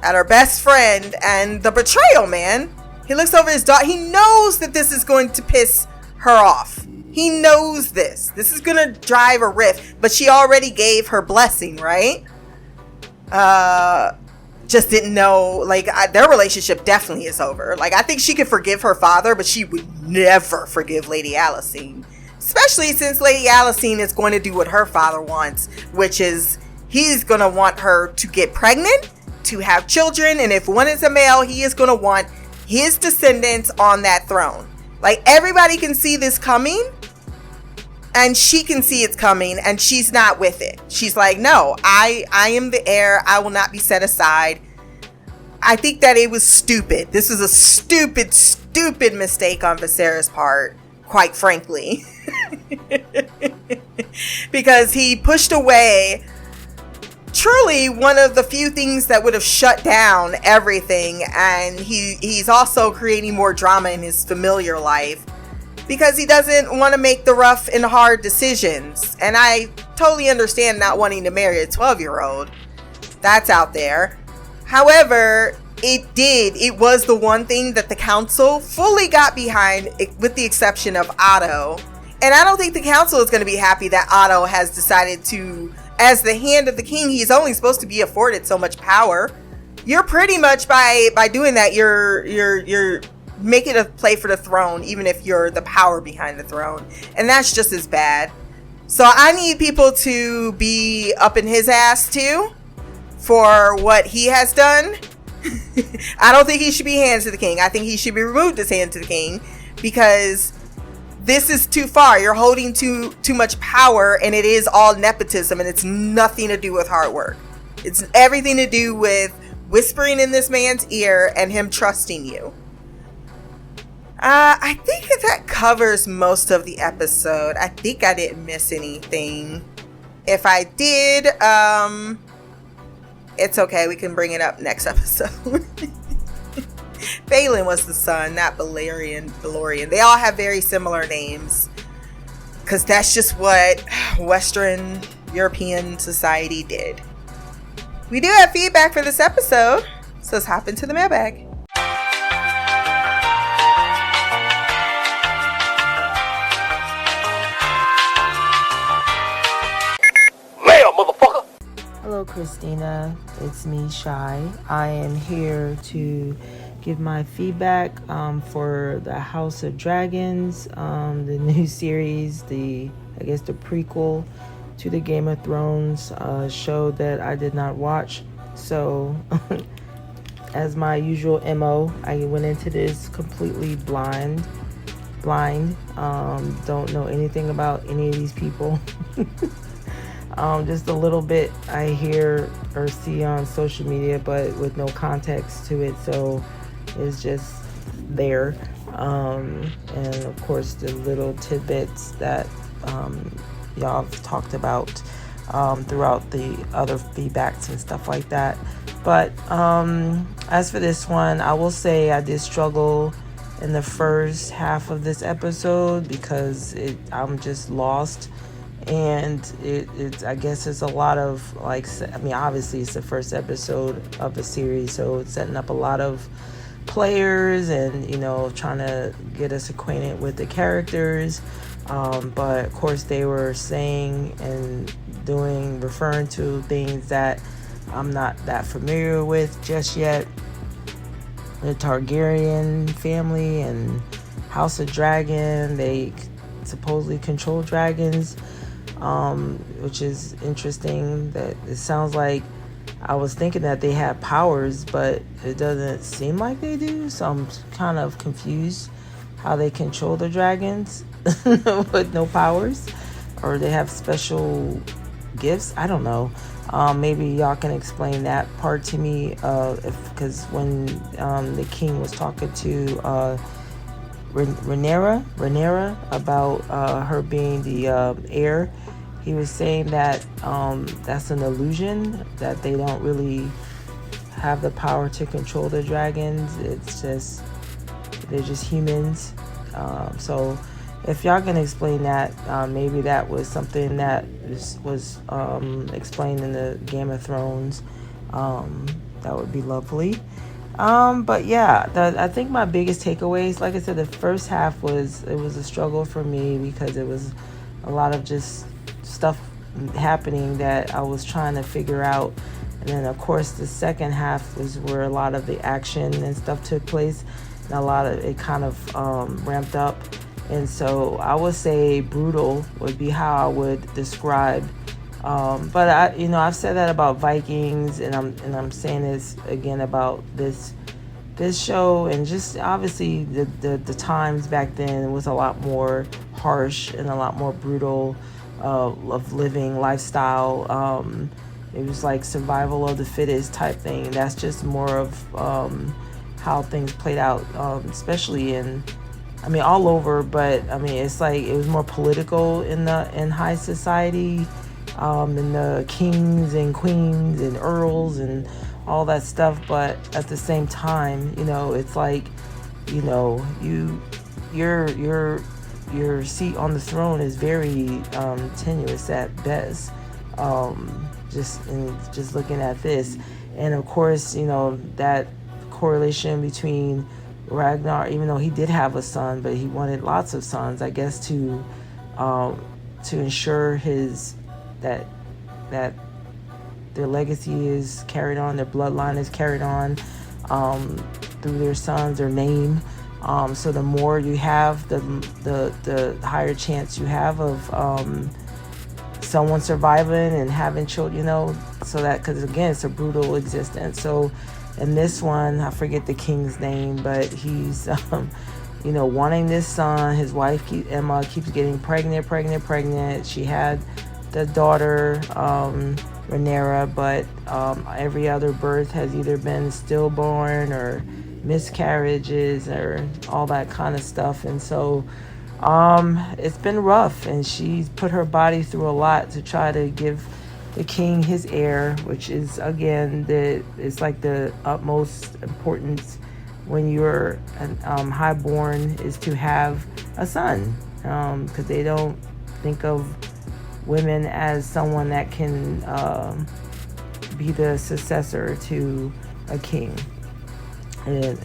her best friend and the betrayal, man. He looks over his daughter. He knows that this is going to piss her off. He knows this. This is going to drive a rift. But she already gave her blessing, right? Just didn't know, their relationship definitely is over. I think she could forgive her father, but she would never forgive Lady Alicent. Especially since Lady Alicent is going to do what her father wants, which is he's going to want her to get pregnant, to have children, and if one is a male, he is going to want his descendants on that throne. Everybody can see this coming, and she can see it's coming, and she's not with it. She's like, no, I am the heir. I will not be set aside. I think that it was stupid. This is a stupid, stupid mistake on Viserys' part, quite frankly. Because he pushed away truly one of the few things that would have shut down everything, and he's also creating more drama in his familiar life because he doesn't want to make the rough and hard decisions. And I totally understand not wanting to marry a 12-year-old. That's out there. However, it was the one thing that the council fully got behind, with the exception of Otto. And I don't think the council is going to be happy that Otto has decided to, as the hand of the king, he's only supposed to be afforded so much power. You're pretty much, by doing that, you're making a play for the throne, even if you're the power behind the throne. And that's just as bad. So I need people to be up in his ass too for what he has done. I don't think he should be hands to the king. I think he should be removed as hand to the king, because this is too far. You're holding too much power, and it is all nepotism, and it's nothing to do with hard work. It's everything to do with whispering in this man's ear and him trusting you. I think that covers most of the episode. I think I didn't miss anything. If I did, it's okay. We can bring it up next episode. Balin was the son, not Balorian. They all have very similar names, because that's just what Western European society did. We do have feedback for this episode, so let's hop into the mailbag. Hello, Christina. It's me, Shy. I am here to give my feedback for the House of Dragons, the new series, the prequel to the Game of Thrones show that I did not watch. So as my usual MO, I went into this completely blind. Don't know anything about any of these people. Just a little bit I hear or see on social media, but with no context to it, so it's just there. And of course the little tidbits that y'all have talked about throughout the other feedbacks and stuff like that. But as for this one, I will say I did struggle in the first half of this episode because I'm just lost. And I guess it's a lot of obviously it's the first episode of a series, so it's setting up a lot of players and trying to get us acquainted with the characters. But of course they were saying and referring to things that I'm not that familiar with just yet. The Targaryen family and House of Dragon, they supposedly control dragons. Which is interesting. That it sounds like I was thinking that they have powers, but it doesn't seem like they do. So I'm kind of confused how they control the dragons with no powers, or they have special gifts. I don't know. Maybe y'all can explain that part to me. Because when the king was talking to Rhaenyra about her being the heir, he was saying that that's an illusion, that they don't really have the power to control the dragons. It's just they're just humans. So if y'all can explain that, maybe that was something that was explained in the Game of Thrones. That would be lovely. But yeah, I think my biggest takeaways, like I said, the first half was a struggle for me because it was a lot of just stuff happening that I was trying to figure out. And then of course the second half was where a lot of the action and stuff took place, and a lot of it kind of ramped up. And so I would say brutal would be how I would describe. But I've said that about Vikings, and I'm saying this again about this show, and just obviously the times back then was a lot more harsh and a lot more brutal of living lifestyle. It was like survival of the fittest type thing. That's just more of how things played out, especially all over. But it's like it was more political in high society. And the kings and queens and earls and all that stuff, but at the same time, it's like, your seat on the throne is very tenuous at best. Just looking at this, and of course, that correlation between Ragnar, even though he did have a son, but he wanted lots of sons, I guess, to ensure that their legacy is carried on, their bloodline is carried on through their sons, their name. So the more you have, the higher chance you have of someone surviving and having children, so that, because again, it's a brutal existence. So in this one, I forget the king's name, but he's wanting this son. His wife Emma keeps getting pregnant. She had the daughter Rhaenyra, but every other birth has either been stillborn or miscarriages or all that kind of stuff. And so it's been rough, and she's put her body through a lot to try to give the king his heir, which is, again, it's like the utmost importance when you're highborn, is to have a son, because they don't think of women as someone that can be the successor to a king. And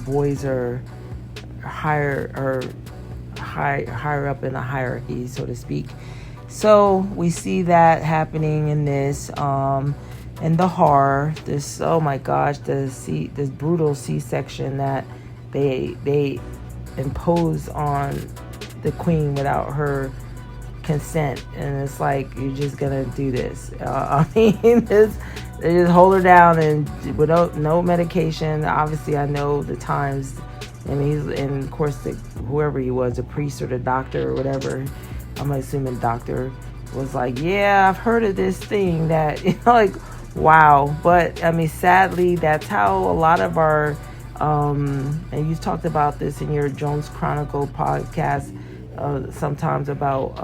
boys are higher up in the hierarchy, so to speak. So we see that happening in this. and the horror, this, oh my gosh, this brutal C-section that they impose on the queen without her consent. And it's like, you're just gonna do this. I mean, they just hold her down and without no medication. Obviously, I know the times, and of course, whoever he was, a priest or the doctor or whatever, I'm assuming doctor, was like, yeah, I've heard of this thing that, like, wow. But I mean, sadly, that's how a lot of our and you've talked about this in your Jones Chronicle podcast sometimes about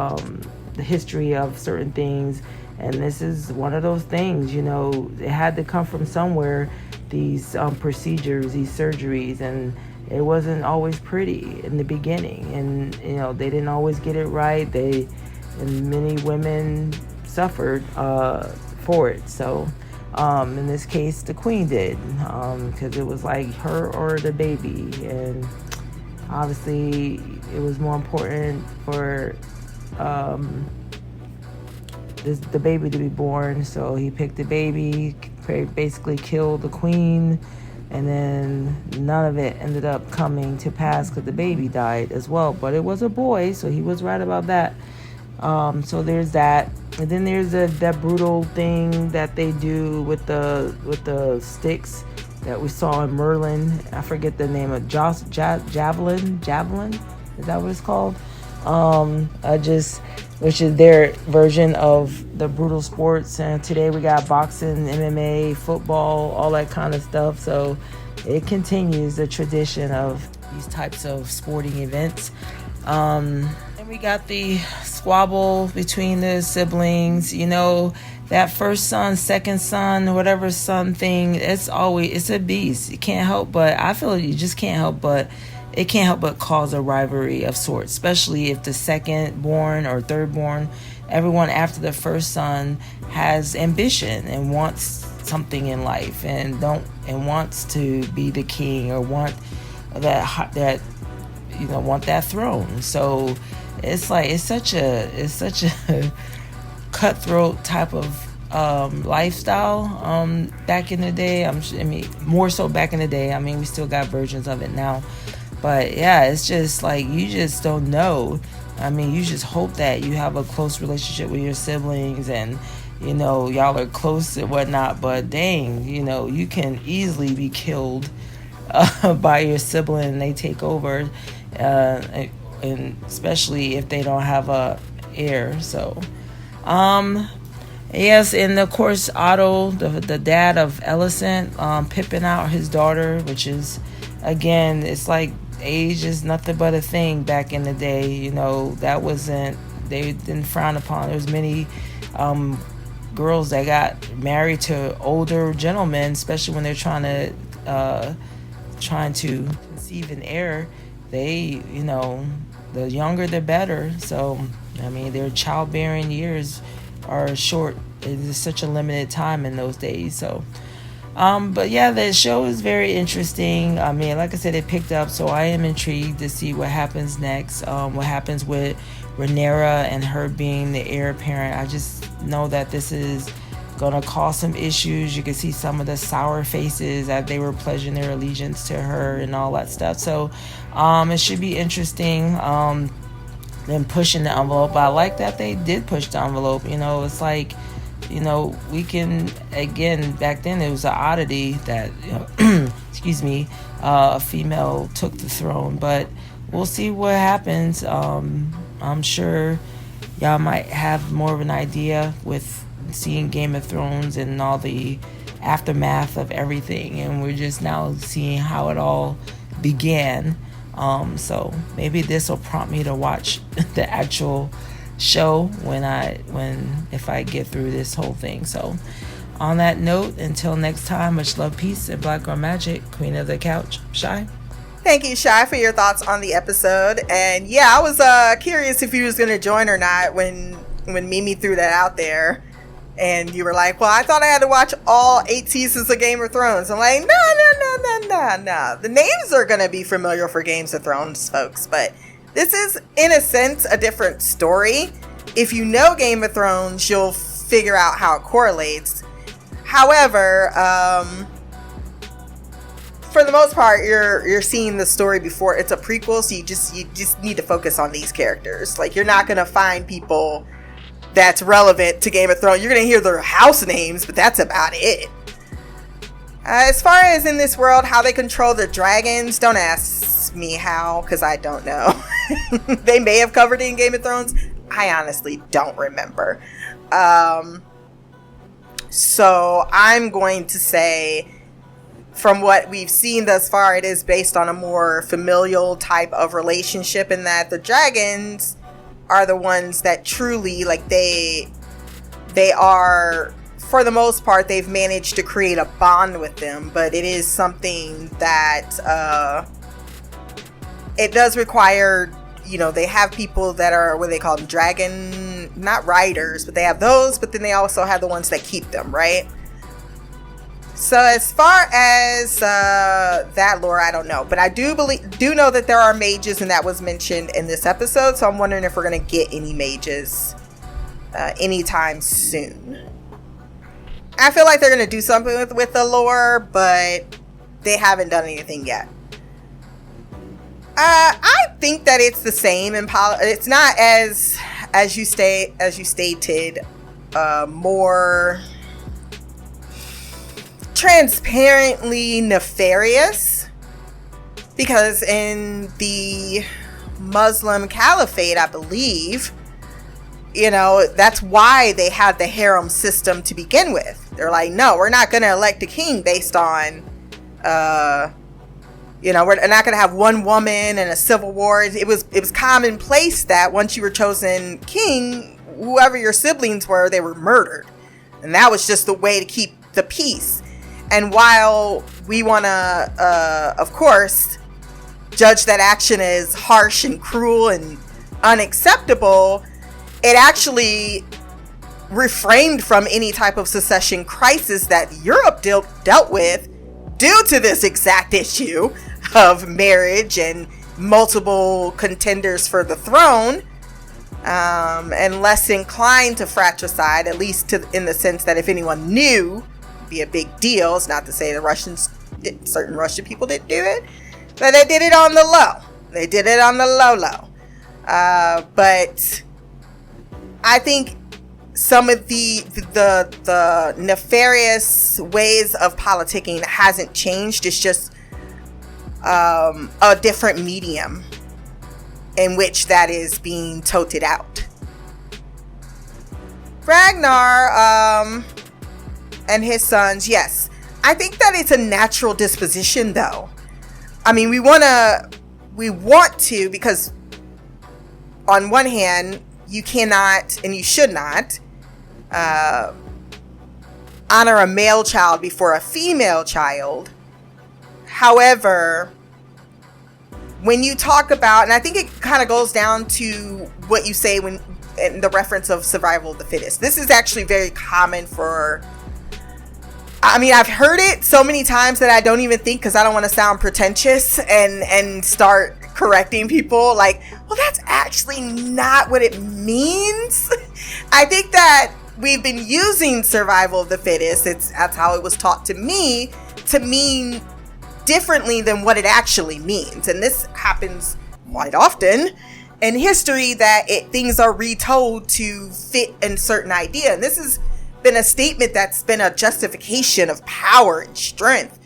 the history of certain things, and this is one of those things. It had to come from somewhere, these procedures, these surgeries, and it wasn't always pretty in the beginning, and they didn't always get it right. And many women suffered for it. So in this case, the queen did, because it was like her or the baby, and obviously it was more important for the baby to be born. So he picked the baby, basically killed the queen, and then none of it ended up coming to pass because the baby died as well. But it was a boy, so he was right about that. So there's that. And then there's that brutal thing that they do with the sticks that we saw in Merlin. I forget the name of javelin. Is that what it's called? Which is their version of the brutal sports. And today we got boxing, MMA, football, all that kind of stuff. So it continues the tradition of these types of sporting events. And we got the squabble between the siblings, that first son, second son, whatever son thing, it's a beast. You can't help but, I feel you just can't help but, it can't help but cause a rivalry of sorts, especially if the second born or third born, everyone after the first son has ambition and wants something in life and wants to be the king or want that throne. So it's like it's such a cutthroat type of lifestyle back in the day. I mean, more so back in the day. I mean, we still got versions of it now, but yeah, it's just like you just don't know. I mean, you just hope that you have a close relationship with your siblings and y'all are close and whatnot. But dang, you can easily be killed by your sibling and they take over. And especially if they don't have a heir. So yes, and of course Otto, the dad of Alicent, pipping out his daughter, which is, again, it's like age is nothing but a thing back in the day. They didn't frown upon. There was many girls that got married to older gentlemen, especially when they're trying to conceive an heir. They, the younger the better. So I mean, their childbearing years are short. It is such a limited time in those days. So but yeah, the show is very interesting. I mean, like I said, it picked up, so I am intrigued to see what happens next. What happens with Rhaenyra and her being the heir apparent. I just know that this is gonna cause some issues. You can see some of the sour faces as they were pledging their allegiance to her and all that stuff. So it should be interesting. Them pushing the envelope. I like that they did push the envelope. It's like, we can, again, back then it was an oddity that excuse me, a female took the throne, but we'll see what happens. I'm sure y'all might have more of an idea with seeing Game of Thrones and all the aftermath of everything, and we're just now seeing how it all began. So maybe this will prompt me to watch the actual show if I get through this whole thing. So on that note, until next time, much love, peace, and Black Girl Magic. Queen of the Couch, Shy. Thank you, Shy, for your thoughts on the episode. And yeah, I was curious if you was going to join or not when Mimi threw that out there. And you were like, well, I thought I had to watch all 8 seasons of Game of Thrones. I'm like, no. The names are going to be familiar for Games of Thrones, folks. But this is, in a sense, a different story. If you know Game of Thrones, you'll figure out how it correlates. However, for the most part, you're seeing the story before it's a prequel, so you just need to focus on these characters. Like, you're not gonna find people that's relevant to Game of Thrones. You're gonna hear their house names, but that's about it. As far as in this world, how they control the dragons, don't ask me how, because I don't know. They may have covered it in Game of Thrones. I honestly don't remember. So I'm going to say, from what we've seen thus far, it is based on a more familial type of relationship, in that the dragons are the ones that truly, like, they are, for the most part, they've managed to create a bond with them. But it is something that it does require, you know, they have people that are, what they call them, dragon, not riders, but they have those, but then they also have the ones that keep them, right? So as far as that lore, I don't know, but I do know that there are mages, and that was mentioned in this episode. So I'm wondering if we're gonna get any mages anytime soon. I feel like they're gonna do something with the lore, but they haven't done anything yet. I think that it's the same in it's not as you stated, more transparently nefarious, because in the Muslim Caliphate, I believe, you know, that's why they had the harem system to begin with. They're like, no, we're not going to elect a king based on, you know, we're not going to have one woman and a civil war. It was commonplace that once you were chosen king, whoever your siblings were, they were murdered. And that was just the way to keep the peace. And while we want to, of course, judge that action as harsh and cruel and unacceptable, it actually refrained from any type of succession crisis that Europe dealt with due to this exact issue of marriage and multiple contenders for the throne, and less inclined to fratricide, at least in the sense that if anyone knew, be a big deal. It's not to say the certain Russian people didn't do it, but they did it on the low. They did it on the low. But I think some of the nefarious ways of politicking hasn't changed. It's just a different medium in which that is being toted out. Ragnar, and his sons, yes. I think that it's a natural disposition, though. I mean, we want to, because on one hand, you cannot and you should not honor a male child before a female child. However, when you talk about, and I think it kind of goes down to what you say when in the reference of survival of the fittest. This is actually very common for, I mean, I've heard it so many times that I don't even think, because I don't want to sound pretentious and start correcting people like, well, that's actually not what it means. I think that we've been using survival of the fittest, that's how it was taught to me, to mean differently than what it actually means. And this happens quite often in history, that things are retold to fit a certain idea. And this has been a statement that's been a justification of power and strength,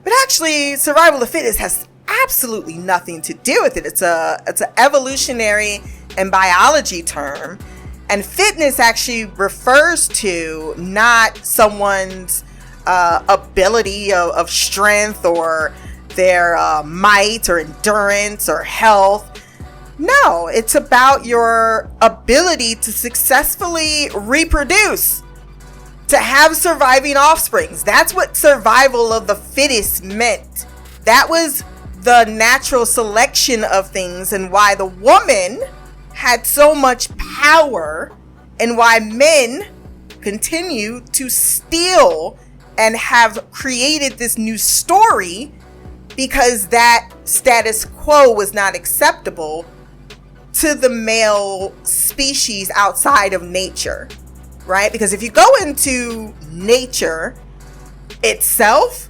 but actually survival of the fittest has absolutely nothing to do with it. It's an evolutionary and biology term, and fitness actually refers to not someone's ability of strength or their might or endurance or health. No, it's about your ability to successfully reproduce, to have surviving offsprings. That's what survival of the fittest meant. That was the natural selection of things, and why the woman had so much power, and why men continue to steal and have created this new story, because that status quo was not acceptable to the male species outside of nature, right? Because if you go into nature itself,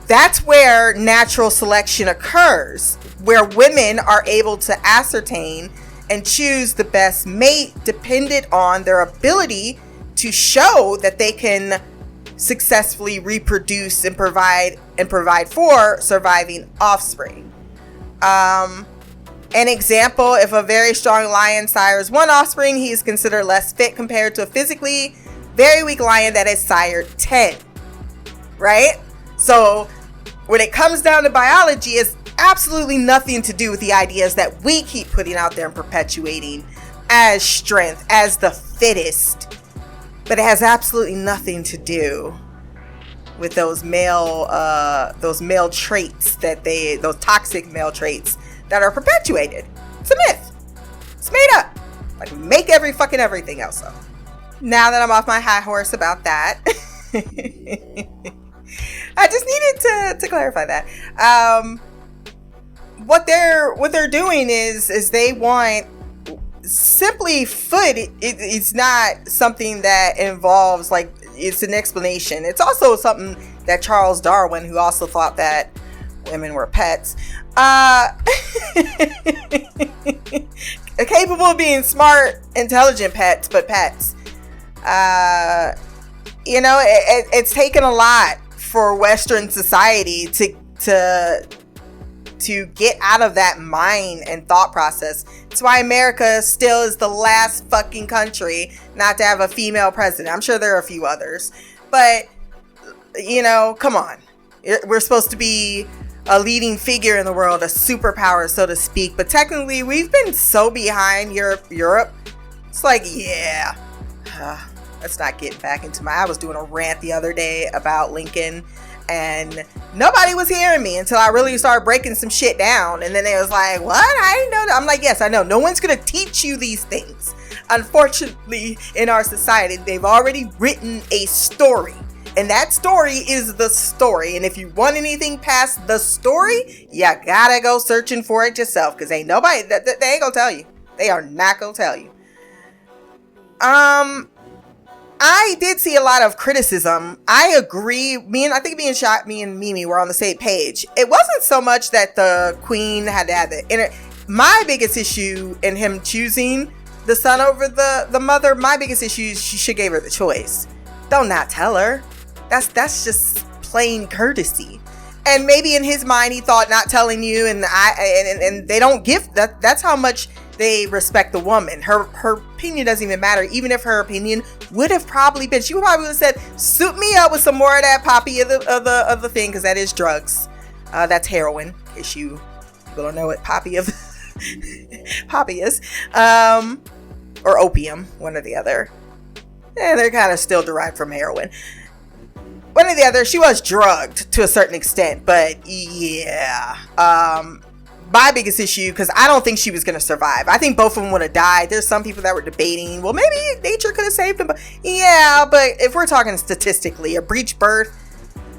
that's where natural selection occurs, where women are able to ascertain and choose the best mate dependent on their ability to show that they can successfully reproduce and provide for surviving offspring. An example, if a very strong lion sires one offspring, he is considered less fit compared to a physically very weak lion that has sired 10. Right? So when it comes down to biology, it's absolutely nothing to do with the ideas that we keep putting out there and perpetuating as strength, as the fittest. But it has absolutely nothing to do with those male traits those toxic male traits that are perpetuated. It's a myth. It's made up. Like, make everything else up. Now that I'm off my high horse about that, I just needed to clarify that. What they're doing is they want simply foot. It's not something that involves, like, it's an explanation. It's also something that Charles Darwin, who also thought that women were pets, capable of being smart, intelligent pets, but pets. It's taken a lot for Western society to get out of that mind and thought process. That's why America still is the last fucking country not to have a female president. I'm sure there are a few others, but come on. We're supposed to be a leading figure in the world, a superpower, so to speak, but technically we've been so behind Europe. It's like, yeah, let's not get back into I was doing a rant the other day about Lincoln, and nobody was hearing me until I really started breaking some shit down. And then they was like, what? I didn't know that. I'm like, yes, I know. No one's going to teach you these things. Unfortunately, in our society, they've already written a story. And that story is the story. And if you want anything past the story, you gotta go searching for it yourself. Because ain't nobody, they ain't gonna tell you. They are not gonna tell you. I did see a lot of criticism. I agree. Me and Mimi were on the same page. It wasn't so much that the queen had to have the inner. My biggest issue in him choosing the son over the mother, my biggest issue is she should give her the choice. Don't not tell her. That's just plain courtesy. And maybe in his mind he thought not telling you and they don't give that. That's how much they respect the woman. Her opinion doesn't even matter. Even if her opinion would have probably been, she would probably have said, "Suit me up with some more of that poppy of the thing," because that is drugs. That's heroin. In case you don't know what poppy is, or opium, one or the other. Yeah, they're kind of still derived from heroin. One or the other. She was drugged to a certain extent, but yeah. My biggest issue, because I don't think she was going to survive. I think both of them would have died. There's some people that were debating, well, maybe nature could have saved them. But yeah, but if we're talking statistically, a breech birth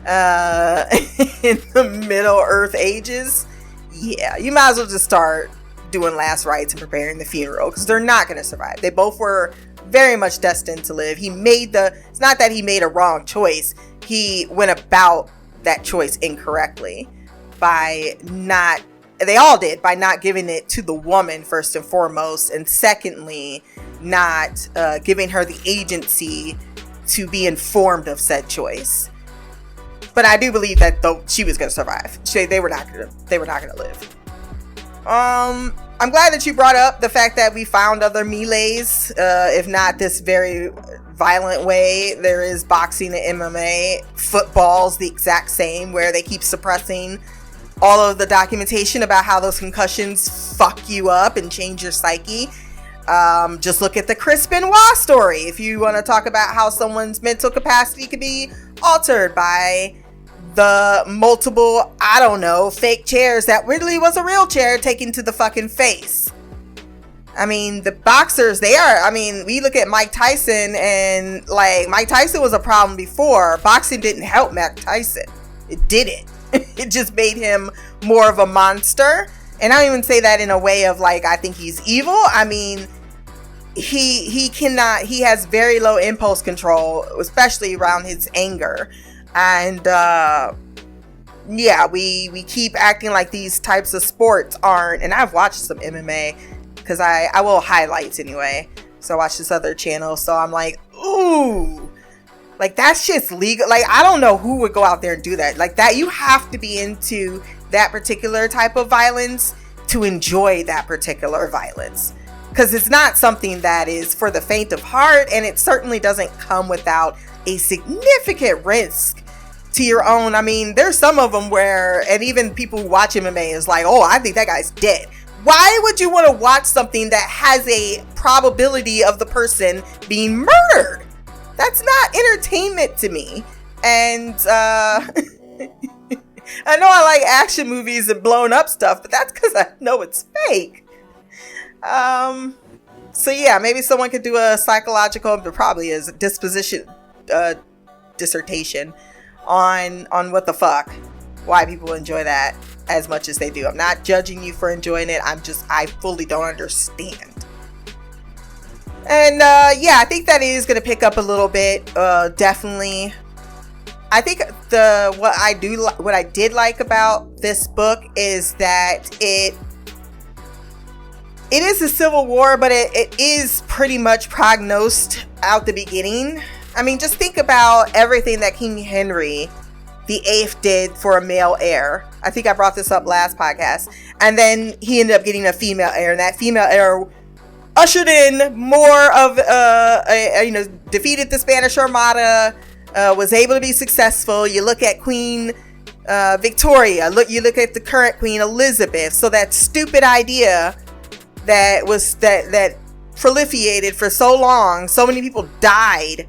in the Middle Earth ages, yeah, you might as well just start doing last rites and preparing the funeral, because they're not going to survive. They both were very much destined to live. It's not that he made a wrong choice. He went about that choice incorrectly by not giving it to the woman first and foremost, and secondly, not giving her the agency to be informed of said choice. But I do believe that though she was going to survive. They were not going to live. I'm glad that you brought up the fact that we found other melees, if not this very violent way. There is boxing and MMA. Football's the exact same, where they keep suppressing all of the documentation about how those concussions fuck you up and change your psyche. Just look at the Chris Benoit story. If you want to talk about how someone's mental capacity could be altered by the multiple, fake chairs that really was a real chair taken to the fucking face. I mean, the boxers, we look at Mike Tyson, and like, Mike Tyson was a problem before. Boxing didn't help Mike Tyson. It didn't. It just made him more of a monster. And I don't even say that in a way of like, I think he's evil. I mean, he has very low impulse control, especially around his anger. And yeah, we keep acting like these types of sports aren't. And I've watched some MMA because I will highlights anyway. So I watch this other channel. So I'm like, ooh, like that's just legal. Like, I don't know who would go out there and do that. Like that, you have to be into that particular type of violence to enjoy that particular violence. Because it's not something that is for the faint of heart. And it certainly doesn't come without a significant risk to your own. I mean, there's some of them where, and even people who watch MMA is like, oh, I think that guy's dead. Why would you want to watch something that has a probability of the person being murdered? That's not entertainment to me. And I know I like action movies and blown up stuff, but that's because I know it's fake. So yeah, maybe someone could do a psychological, but probably is a dissertation on what the fuck, why people enjoy that as much as they do. I'm not judging you for enjoying it. I fully don't understand. And yeah, I think that is going to pick up a little bit. Definitely. I think what I did like about this book is that it is a civil war, but it is pretty much prognosed out the beginning. I mean, just think about everything that King Henry VIII did for a male heir. I think I brought this up last podcast. And then he ended up getting a female heir, and that female heir ushered in more of, defeated the Spanish Armada, was able to be successful. You look at Queen Victoria, you look at the current Queen Elizabeth. So that stupid idea that proliferated for so long, so many people died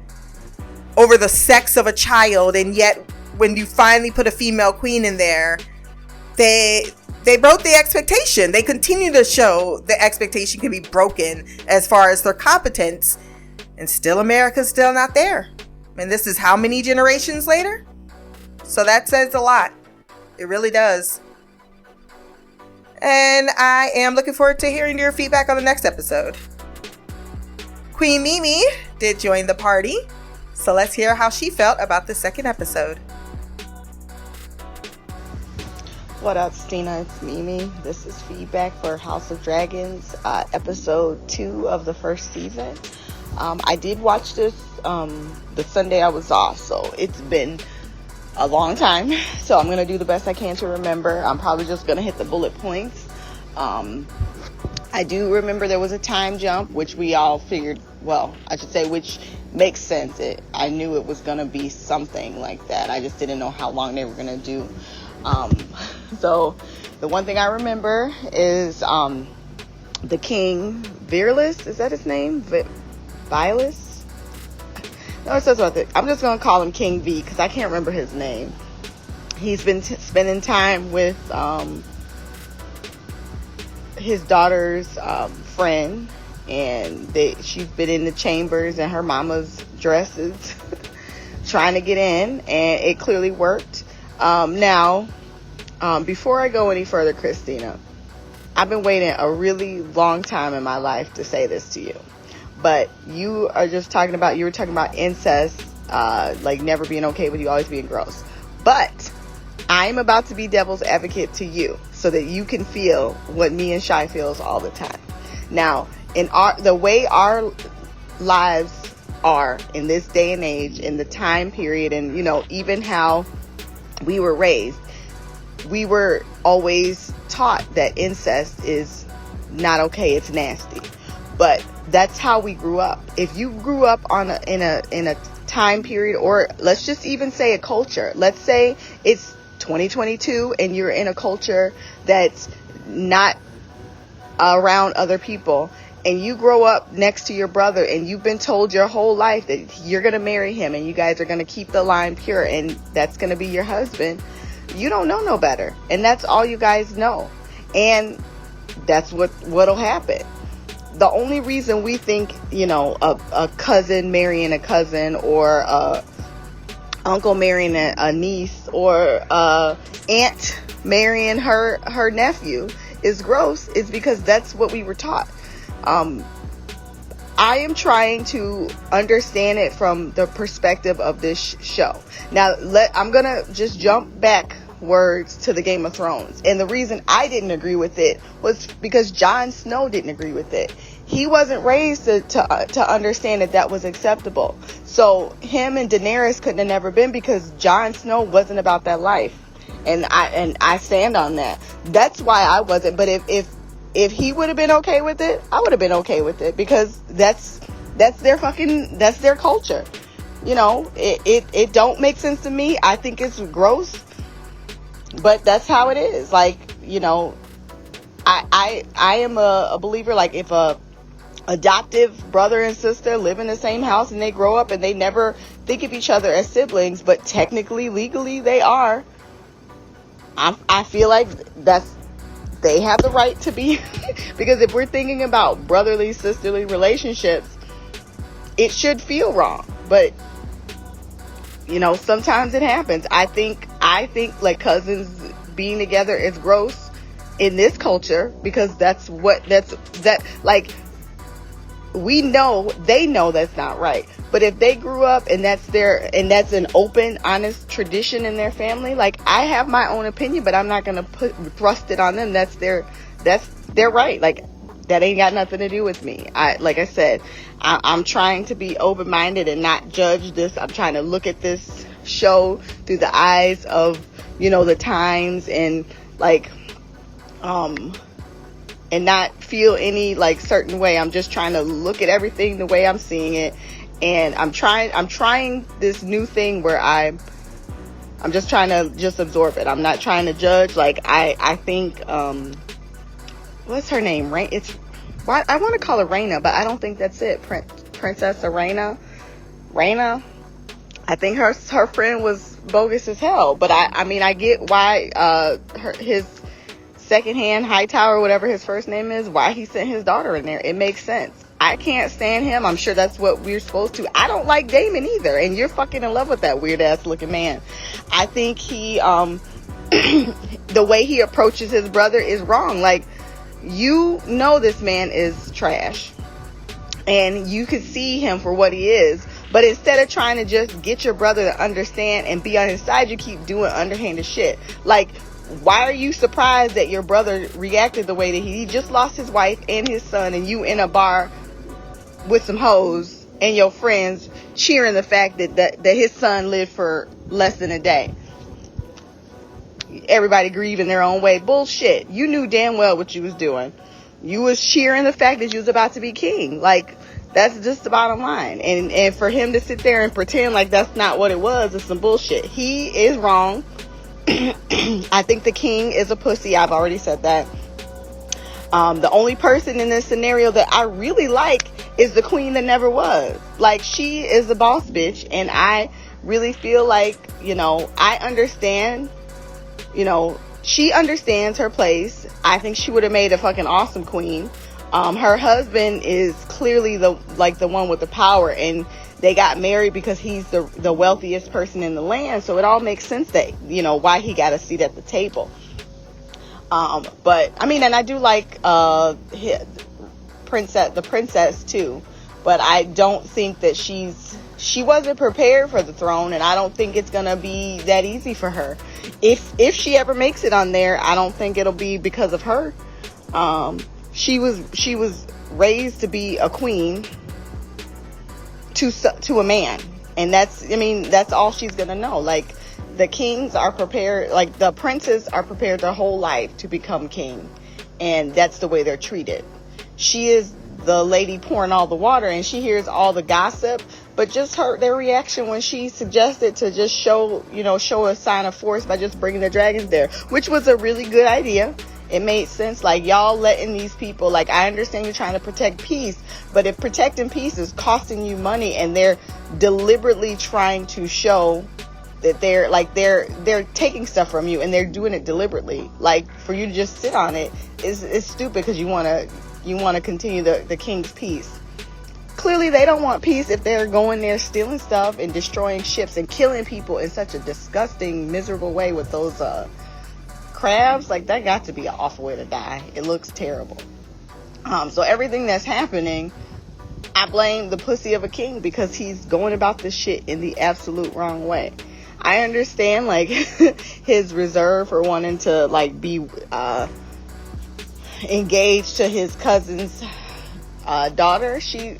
over the sex of a child, and yet when you finally put a female queen in there, they broke the expectation. They continue to show the expectation can be broken as far as their competence, and still America's still not there. And this is how many generations later? So that says a lot. It really does. And I am looking forward to hearing your feedback on the next episode. Queen Mimi did join the party, so let's hear how she felt about the second episode. What up, Stina? It's Mimi. This is feedback for House of Dragons, episode 2 of the first season. I did watch this the Sunday I was off, so it's been a long time. So I'm going to do the best I can to remember. I'm probably just going to hit the bullet points. I do remember there was a time jump, which we all figured, which makes sense. I knew it was going to be something like that. I just didn't know how long they were going to do. So the one thing I remember is the king, Viserys, is that his name? Viserys? No, it says about that. I'm just going to call him King V because I can't remember his name. He's been spending time with his daughter's friend, and she's been in the chambers in her mama's dresses trying to get in, and it clearly worked. Now, before I go any further, Christina, I've been waiting a really long time in my life to say this to you. But you were talking about incest, like never being okay with you always being gross. But I'm about to be devil's advocate to you so that you can feel what me and Shai feels all the time. Now, the way our lives are in this day and age, in the time period, and even how we were raised, we were always taught that incest is not okay, it's nasty. But that's how we grew up. If you grew up in a time period, or let's just even say a culture, let's say it's 2022 and you're in a culture that's not around other people, and you grow up next to your brother and you've been told your whole life that you're going to marry him and you guys are going to keep the line pure and that's going to be your husband, you don't know no better. And that's all you guys know. And that's what'll happen. The only reason we think, a cousin marrying a cousin, or a uncle marrying a niece, or a aunt marrying her nephew is gross is because that's what we were taught. I am trying to understand it from the perspective of this show. Now, I'm going to just jump backwards to the Game of Thrones. And the reason I didn't agree with it was because Jon Snow didn't agree with it. He wasn't raised to understand that was acceptable. So him and Daenerys couldn't have never been, because Jon Snow wasn't about that life. And I stand on that. That's why I wasn't. But if he would have been okay with it, I would have been okay with it, because that's their culture. You know, it don't make sense to me. I think it's gross, but that's how it is. Like, you know, I am a believer, like, if a adoptive brother and sister live in the same house and they grow up and they never think of each other as siblings, but technically, legally they are, I feel like they have the right to be because if we're thinking about brotherly, sisterly relationships, it should feel wrong. But, you know, sometimes it happens. I think like cousins being together is gross in this culture, because we know, they know that's not right. But if they grew up and that's an open, honest tradition in their family, like, I have my own opinion, but I'm not going to thrust it on them. That's their right. Like, that ain't got nothing to do with me. Like I said, I'm trying to be open-minded and not judge this. I'm trying to look at this show through the eyes of, you know, the times, and like, and not feel any like certain way. I'm just trying to look at everything the way I'm seeing it. And I'm trying this new thing where I'm just trying to just absorb it. I'm not trying to judge. Like, I think, what's her name? I want to call her Raina, but I don't think that's it. Princess Raina. I think her friend was bogus as hell. But I mean, I get why, his secondhand Hightower, whatever his first name is, why he sent his daughter in there. It makes sense. I can't stand him. I'm sure that's what we're supposed to. I don't like Daemon either, and you're fucking in love with that weird ass looking man. I think he the way he approaches his brother is wrong. Like, you know, this man is trash, and you can see him for what he is. But instead of trying to just get your brother to understand and be on his side, you keep doing underhanded shit. Like, why are you surprised that your brother reacted the way that he just lost his wife and his son, and you in a bar with some hoes and your friends cheering the fact that his son lived for less than a day? Everybody grieve in their own way. Bullshit. You knew damn well what you was doing. You was cheering the fact that you was about to be king. Like, that's just the bottom line. And for him to sit there and pretend like that's not what it was is some bullshit. He is wrong. I think the king is a pussy. I've already said that. The only person in this scenario that I really like is the queen that never was. Like, she is a boss bitch, and I really feel like, you know, I understand, you know, she understands her place. I think she would have made a fucking awesome queen. Her husband is clearly the one with the power, and they got married because he's the wealthiest person in the land. So it all makes sense that, you know, why he got a seat at the table. But I mean, and I do like the princess too, but I don't think that she wasn't prepared for the throne, and I don't think it's gonna be that easy for her. If she ever makes it on there, I don't think it'll be because of her. She was raised to be a queen to a man, and that's all she's gonna know. Like, the kings are prepared, like the princes are prepared their whole life to become king, and that's the way they're treated. She is the lady pouring all the water, and she hears all the gossip, but just their reaction when she suggested to just show a sign of force by just bringing the dragons there, which was a really good idea. It made sense. Like, y'all letting these people, like, I understand you're trying to protect peace, but if protecting peace is costing you money, and they're deliberately trying to show that they're taking stuff from you, and they're doing it deliberately, like, for you to just sit on it is stupid, because you want to continue the king's peace. Clearly they don't want peace if they're going there stealing stuff and destroying ships and killing people in such a disgusting, miserable way with those crabs. Like, that got to be an awful way to die. It looks terrible. So everything that's happening I blame the pussy of a king because he's going about this shit in the absolute wrong way. I understand, like, his reserve for wanting to, like, be engaged to his cousin's daughter. She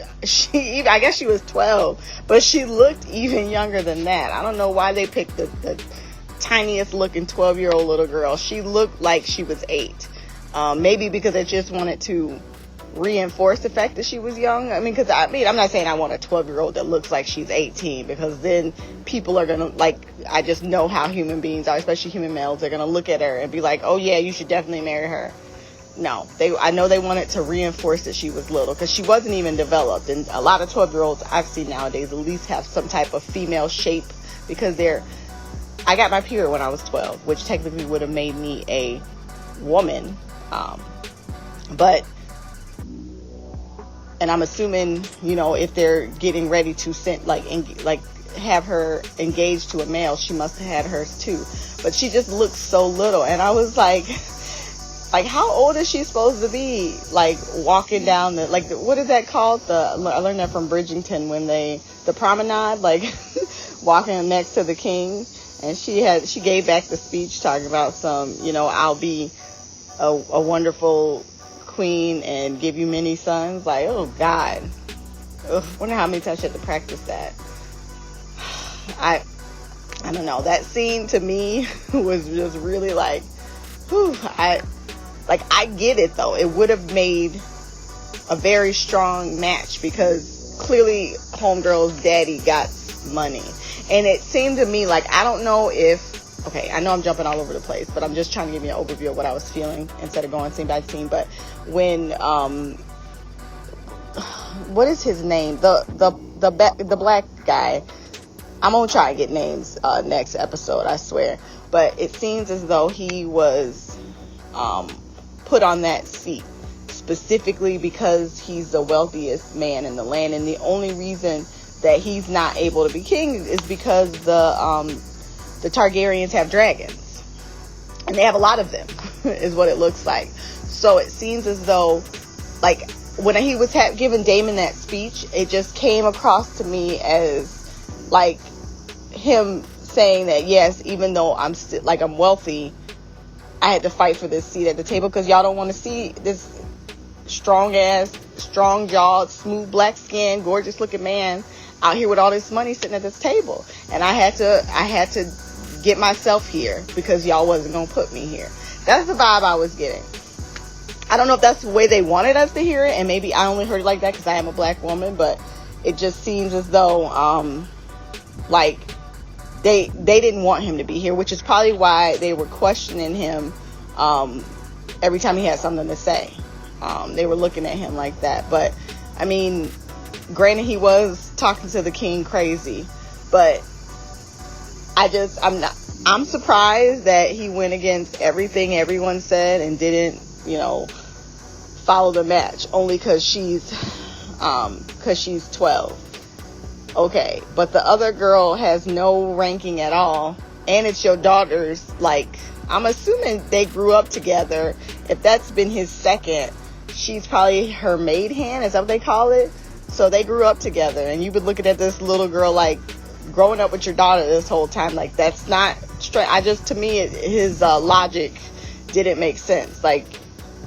I guess she was 12, but she looked even younger than that. I don't know why they picked the tiniest looking 12-year-old little girl. She looked like she was 8. Maybe because they just wanted to reinforce the fact that she was young. I'm not saying I want a 12-year-old that looks like she's 18, because then people are gonna, like, I just know how human beings are, especially human males. They're gonna look at her and be like, oh yeah, you should definitely marry her. No, I know they wanted to reinforce that she was little, because she wasn't even developed. And a lot of 12-year-olds I've seen nowadays at least have some type of female shape, because I got my period when I was 12, which technically would have made me a woman. And I'm assuming, if they're getting ready to send, have her engaged to a male, she must have had hers too. But she just looked so little, and I was like, how old is she supposed to be? Like, walking down what is that called? I learned that from Bridgerton, when the promenade, like, walking next to the king. And she gave back the speech talking about I'll be a wonderful queen and give you many sons. Like, oh God. Ugh, wonder how many times she had to practice that. I don't know. That scene to me was just really like, whew, I get it though. It would have made a very strong match, because clearly homegirl's daddy got money. And it seemed to me like, I don't know if, okay, I know I'm jumping all over the place, but I'm just trying to give you an overview of what I was feeling instead of going scene by scene. But when, what is his name? The black guy. I'm going to try and get names next episode, I swear. But it seems as though he was put on that seat specifically because he's the wealthiest man in the land. And the only reason that he's not able to be king is because the Targaryens have dragons, and they have a lot of them, is what it looks like. So it seems as though, like, when he was giving Daemon that speech, it just came across to me as like him saying that, yes, even though I'm still, I'm wealthy, I had to fight for this seat at the table, because y'all don't want to see this strong jawed, smooth black skin, gorgeous looking man out here with all this money sitting at this table. And I had to get myself here because y'all wasn't gonna put me here. That's the vibe I was getting. I don't know if that's the way they wanted us to hear it, and maybe I only heard it like that because I am a black woman, but it just seems as though they didn't want him to be here, which is probably why they were questioning him every time he had something to say. They were looking at him like that. But I mean, granted, he was talking to the king crazy, but I'm surprised that he went against everything everyone said and didn't, follow the match, only because she's 12. Okay, but the other girl has no ranking at all, and it's your daughter's, I'm assuming they grew up together. If that's been his second, she's probably her maid hand, is that what they call it? So they grew up together, and you've been looking at this little girl, growing up with your daughter this whole time. That's not straight. To me, his logic didn't make sense.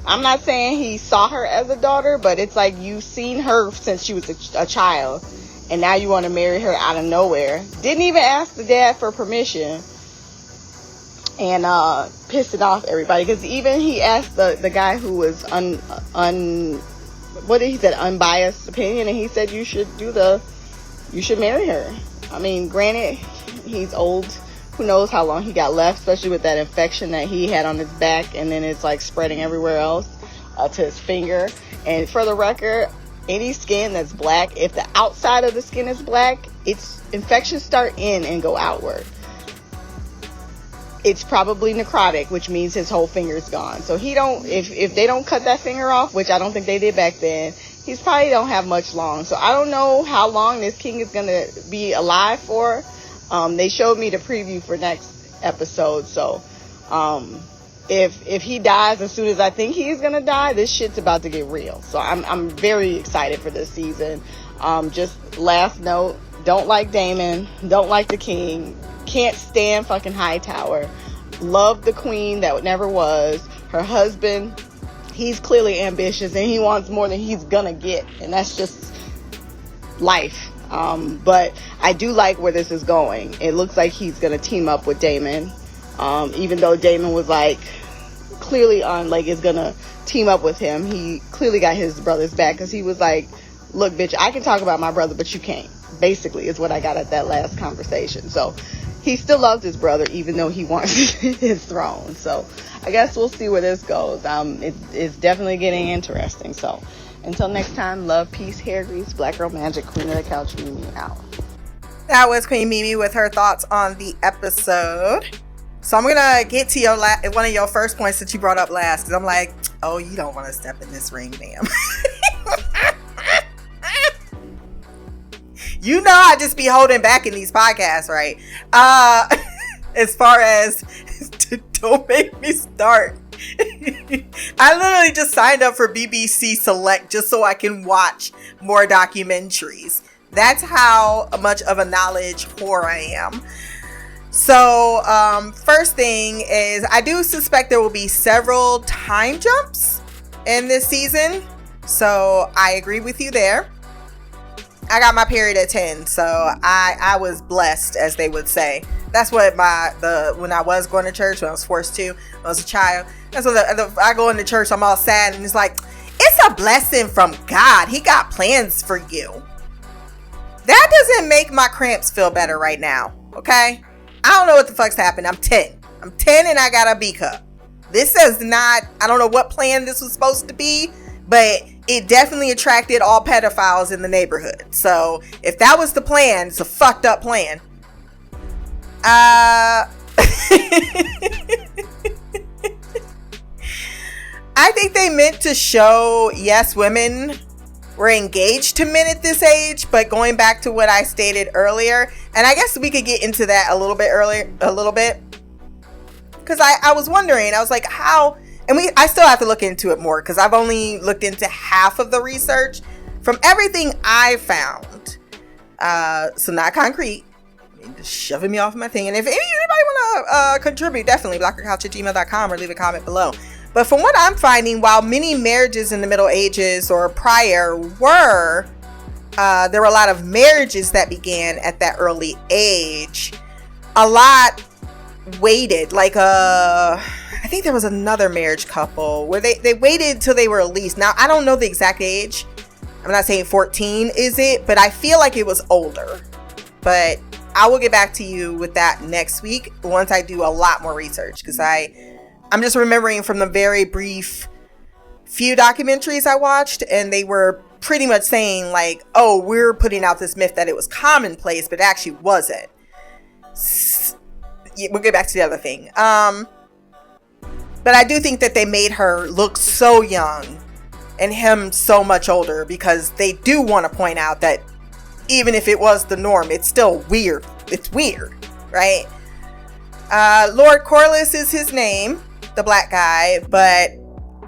I'm not saying he saw her as a daughter, but it's like you've seen her since she was a child, and now you want to marry her out of nowhere. Didn't even ask the dad for permission, and pissing off everybody. Because even he asked the guy who was unbiased opinion, and he said you should marry her. I mean, granted, he's old. Who knows how long he got left, especially with that infection that he had on his back, and then it's spreading everywhere else to his finger. And for the record, any skin that's black, if the outside of the skin is black, its infections start in and go outward. It's probably necrotic, which means his whole finger's gone. So if they don't cut that finger off, which I don't think they did back then, he's probably don't have much long. So I don't know how long this king is gonna be alive for. They showed me the preview for next episode, so if he dies as soon as I think he's gonna die, this shit's about to get real. So I'm very excited for this season. Just last note, don't like Daemon, don't like the king, can't stand fucking Hightower, love the queen that never was, her husband, he's clearly ambitious and he wants more than he's gonna get, and that's just life. But I do like where this is going. It looks like he's gonna team up with Daemon, even though Daemon was like clearly on like is gonna team up with him. He clearly got his brother's back because he was like, look bitch, I can talk about my brother but you can't, basically is what I got at that last conversation. So he still loves his brother even though he wants his throne. So I guess we'll see where this goes. It's definitely getting interesting. So until next time, love, peace, hair grease, black girl magic, queen of the couch, Mimi out. That was Queen Mimi with her thoughts on the episode. So I'm gonna get to your one of your first points that you brought up last, because I'm like, oh, you don't want to step in this ring, ma'am. You know I just be holding back in these podcasts, right? As far as don't make me start. I literally just signed up for BBC Select just so I can watch more documentaries. That's how much of a knowledge whore I am. So first thing is, I do suspect there will be several time jumps in this season. So I agree with you there. I got my period at 10, so I was blessed, as they would say. That's what when I was going to church, when I was forced to, when I was a child. That's what I go into church, I'm all sad, and it's like, it's a blessing from God. He got plans for you. That doesn't make my cramps feel better right now, okay? I don't know what the fuck's happened. I'm 10 and I got a B cup. This is not, I don't know what plan this was supposed to be, but it definitely attracted all pedophiles in the neighborhood. So if that was the plan, it's a fucked up plan. I think they meant to show, yes, women were engaged to men at this age, but going back to what I stated earlier, and I guess we could get into that a little bit, because I was wondering, I was like, how, and I still have to look into it more, because I've only looked into half of the research. From everything I found, so not concrete, just shoving me off my thing, and if anybody want to contribute, definitely blackgirlcouch@gmail.com or leave a comment below. But from what I'm finding, while many marriages in the Middle Ages or prior there were a lot of marriages that began at that early age. A lot waited, like I think there was another marriage couple where they waited till they were released. Now, I don't know the exact age. I'm not saying 14 is it, but I feel like it was older. But I will get back to you with that next week once I do a lot more research, because I'm just remembering from the very brief few documentaries I watched, and they were pretty much saying like, oh, we're putting out this myth that it was commonplace, but it actually wasn't. We'll get back to the other thing. But I do think that they made her look so young and him so much older, because they do want to point out that even if it was the norm, it's still weird. It's weird, right? Lord Corlys is his name, the black guy, but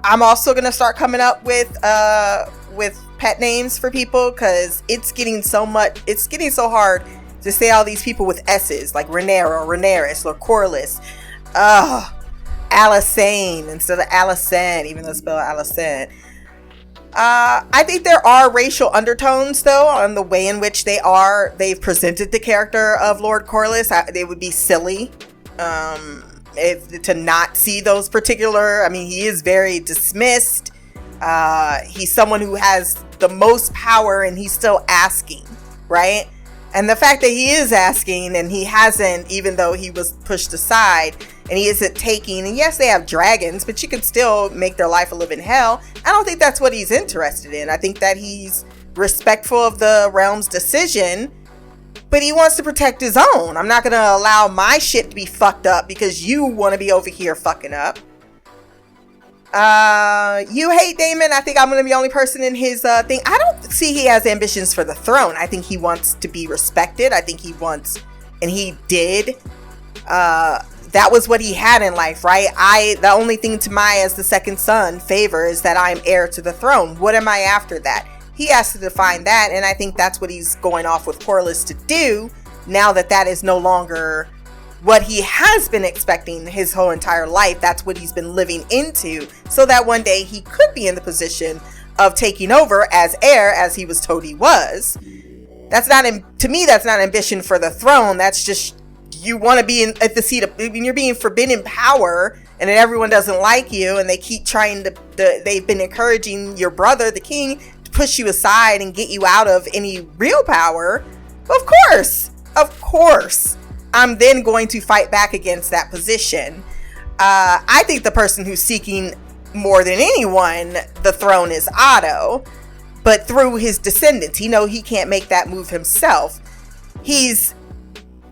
I'm also gonna start coming up with pet names for people, because it's getting so hard to say all these people with S's, like Rhaenyra, Rhaenyra, Lord Corlys, Alicent instead of Alicent, even though it's spelled Alicent. I think there are racial undertones, though, on the way in which they've presented the character of Lord Corlys. They would be silly to not see those particular. I mean, he is very dismissed. He's someone who has the most power, and he's still asking, right? And the fact that he is asking and he hasn't, even though he was pushed aside, and he isn't taking, and yes, they have dragons, but you can still make their life a living hell. I don't think that's what he's interested in. I think that he's respectful of the realm's decision, but he wants to protect his own. I'm not going to allow my shit to be fucked up because you want to be over here fucking up. You hate Daemon. I think I'm going to be the only person in his thing. I don't see he has ambitions for the throne. I think he wants to be respected. I think he wants, and he did, that was what he had in life, right? The only thing to my, as the second son, favor is that I'm heir to the throne. What am I after that? He has to define that, and I think that's what he's going off with Corlys to do, now that that is no longer what he has been expecting his whole entire life. That's what he's been living into, so that one day he could be in the position of taking over as heir, as he was told he was. That's not, to me, that's not ambition for the throne. That's just, you want to be at the seat of, when you're being forbidden power, and then everyone doesn't like you, and they keep trying to, they've been encouraging your brother, the king, to push you aside and get you out of any real power. Of course, I'm then going to fight back against that position. I think the person who's seeking more than anyone the throne is Otto, but through his descendants. He can't make that move himself. He's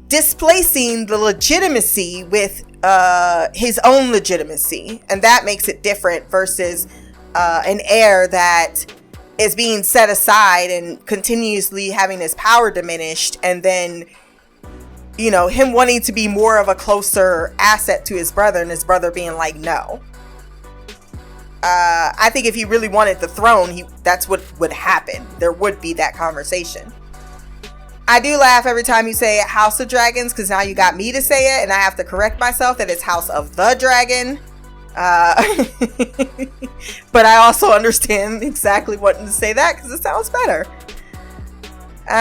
displacing the legitimacy with his own legitimacy, and that makes it different versus an heir that is being set aside and continuously having his power diminished, and then him wanting to be more of a closer asset to his brother, and his brother being like, no. I think if he really wanted the throne, that's what would happen. There would be that conversation. I do laugh every time you say House of Dragons, because now you got me to say it, and I have to correct myself that it's House of the Dragon. But I also understand exactly wanting to say that, because it sounds better.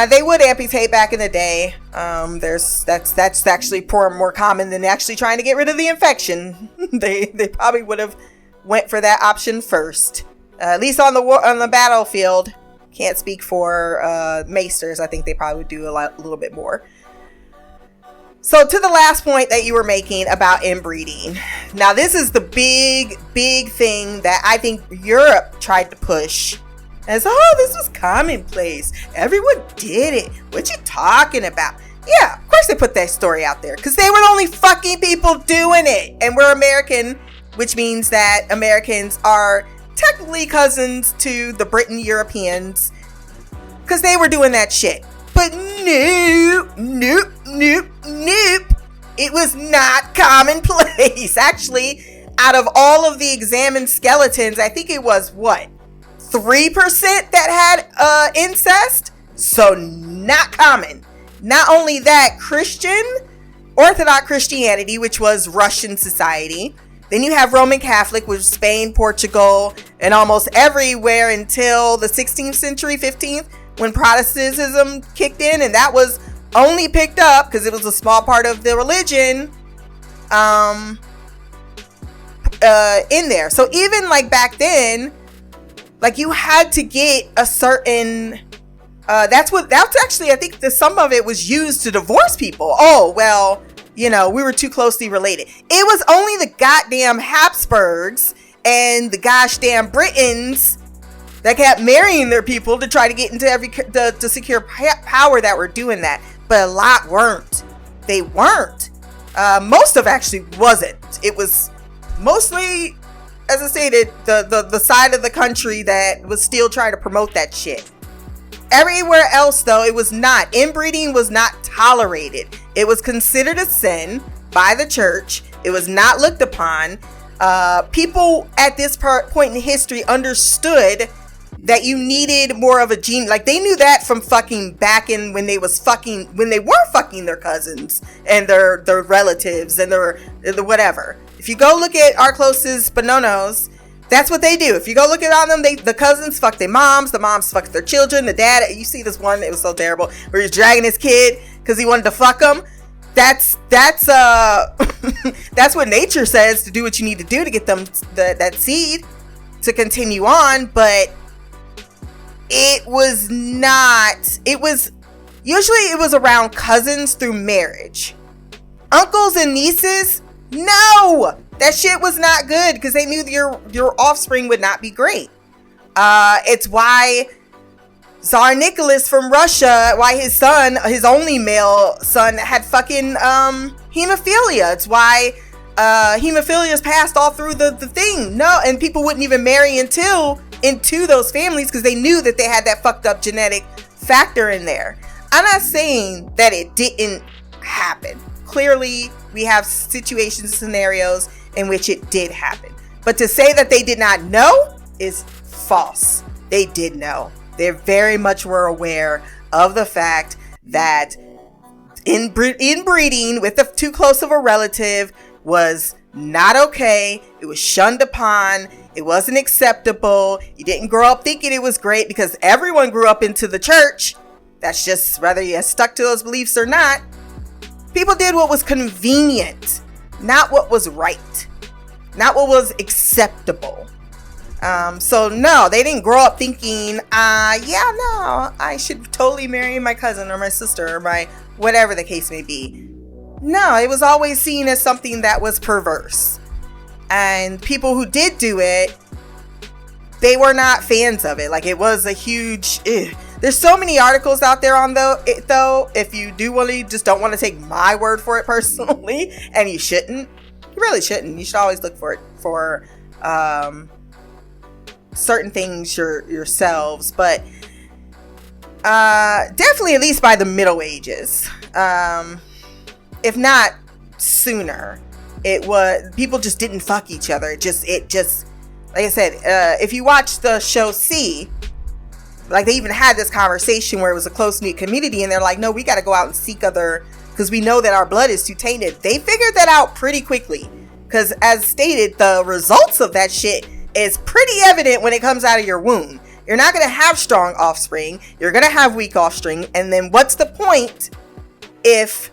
They would amputate back in the day. That's actually more common than actually trying to get rid of the infection. They probably would have went for that option first, at least on the battlefield. Can't speak for maesters. I think they probably would do a little bit more. So to the last point that you were making about inbreeding. Now this is the big thing that I think Europe tried to push as, this was commonplace. Everyone did it. What you talking about? Yeah, of course they put that story out there, because they were the only fucking people doing it. And we're American, which means that Americans are technically cousins to the Britain Europeans, because they were doing that shit. But nope. It was not commonplace. Actually, out of all of the examined skeletons, I think it was 3% that had incest? So not common. Not only that, Orthodox Christianity, which was Russian society. Then you have Roman Catholic, which was Spain, Portugal, and almost everywhere until the 16th century, 15th, when Protestantism kicked in, and that was only picked up because it was a small part of the religion in there. So even like back then, like you had to get a certain that's actually, I think some of it was used to divorce people. Oh, well, we were too closely related. It was only the goddamn Habsburgs and the gosh damn Britons that kept marrying their people to try to get into to secure power that were doing that. But a lot weren't. They weren't. Most of actually wasn't. It was mostly, as I stated, the side of the country that was still trying to promote that shit. Everywhere else, though, it was not. Inbreeding was not tolerated. It was considered a sin by the church. It was not looked upon. People at this point in history understood that you needed more of a gene. Like, they knew that from fucking back in when they were fucking their cousins and their relatives and their whatever. If you go look at our closest bononos, that's what they do. If you go look at on them, the cousins fuck their moms, the moms fuck their children, the dad. You see this one, it was so terrible, where he's dragging his kid because he wanted to fuck him. That's that's what nature says, to do what you need to do to get them that seed to continue on. But it was not. It was around cousins through marriage. Uncles and nieces, no, that shit was not good, because they knew your offspring would not be great. It's why Tsar Nicholas from Russia, why his only male son, had fucking hemophilia. It's why hemophilia is passed all through the thing. No, and people wouldn't even marry into those families because they knew that they had that fucked up genetic factor in there. I'm not saying that it didn't happen. Of clearly we have situations, scenarios in which it did happen. But to say that they did not know is false. They did know. They very much were aware of the fact that inbreeding with too close of a relative was not okay. It was shunned upon. It wasn't acceptable. You didn't grow up thinking it was great because everyone grew up into the church. That's just whether you stuck to those beliefs or not. People did what was convenient, not what was right, not what was acceptable. So no, they didn't grow up thinking, I should totally marry my cousin or my sister or my whatever the case may be. No, it was always seen as something that was perverse. And people who did do it, they were not fans of it. Like, it was a huge, There's so many articles out there on though, if you do really just don't want to take my word for it personally, and you shouldn't, you really shouldn't. You should always look for certain things yourselves, but definitely at least by the Middle Ages, if not sooner, people just didn't fuck each other. It just like I said, if you watch the show See, like, they even had this conversation where it was a close-knit community, and they're like, no, we got to go out and seek other, because we know that our blood is too tainted. They figured that out pretty quickly, because as stated, the results of that shit is pretty evident when it comes out of your womb. You're not going to have strong offspring. You're going to have weak offspring. And then what's the point if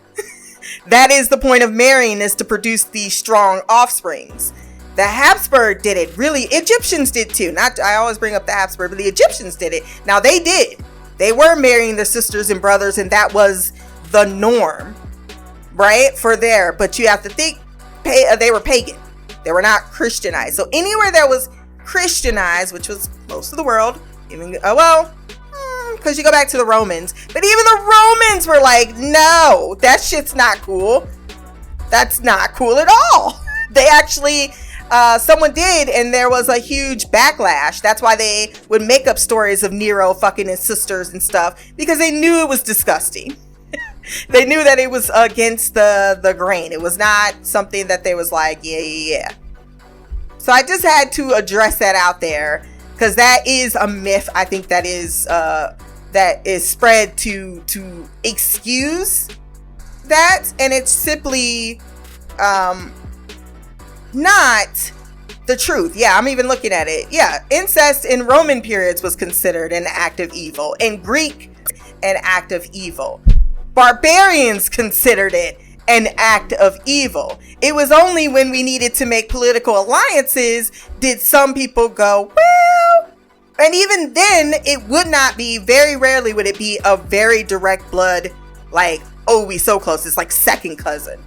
that is the point of marrying, is to produce these strong offsprings? The Habsburg did it. Really, Egyptians did too. I always bring up the Habsburg, but the Egyptians did it. Now, they did. They were marrying their sisters and brothers, and that was the norm, right? But you have to think, they were pagan. They were not Christianized. So anywhere that was Christianized, which was most of the world, because you go back to the Romans, but even the Romans were like, no, that shit's not cool. That's not cool at all. They actually, someone did, and there was a huge backlash. That's why they would make up stories of Nero fucking his sisters and stuff, because they knew it was disgusting. They knew that it was against the grain. It was not something that they was like, yeah. So I just had to address that out there, because that is a myth. I think that is spread to excuse that, and it's simply not the truth. Yeah, I'm even looking at it. Yeah, incest in Roman periods was considered an act of evil. In Greek, an act of evil. Barbarians considered it an act of evil. It was only when we needed to make political alliances did some people go, well, and even then it would not be, very rarely would it be a very direct blood, like, oh, we so close, it's like second cousin.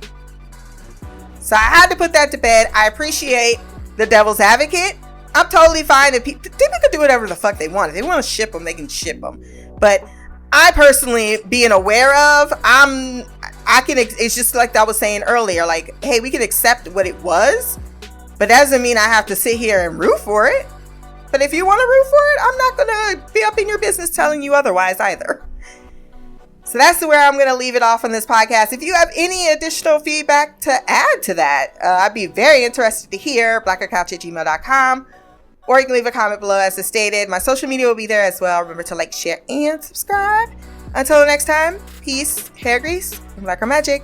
So I had to put that to bed. I appreciate the devil's advocate. I'm totally fine if people can do whatever the fuck they want. If they want to ship them, they can ship them. But I personally, being aware of, it's just like I was saying earlier, like, hey, we can accept what it was, but that doesn't mean I have to sit here and root for it. But if you want to root for it, I'm not going to be up in your business telling you otherwise either. So that's where I'm going to leave it off on this podcast. If you have any additional feedback to add to that, I'd be very interested to hear. blackgirlcouch@gmail.com. Or you can leave a comment below as stated. My social media will be there as well. Remember to like, share, and subscribe. Until next time, peace, hair grease, and black girl magic.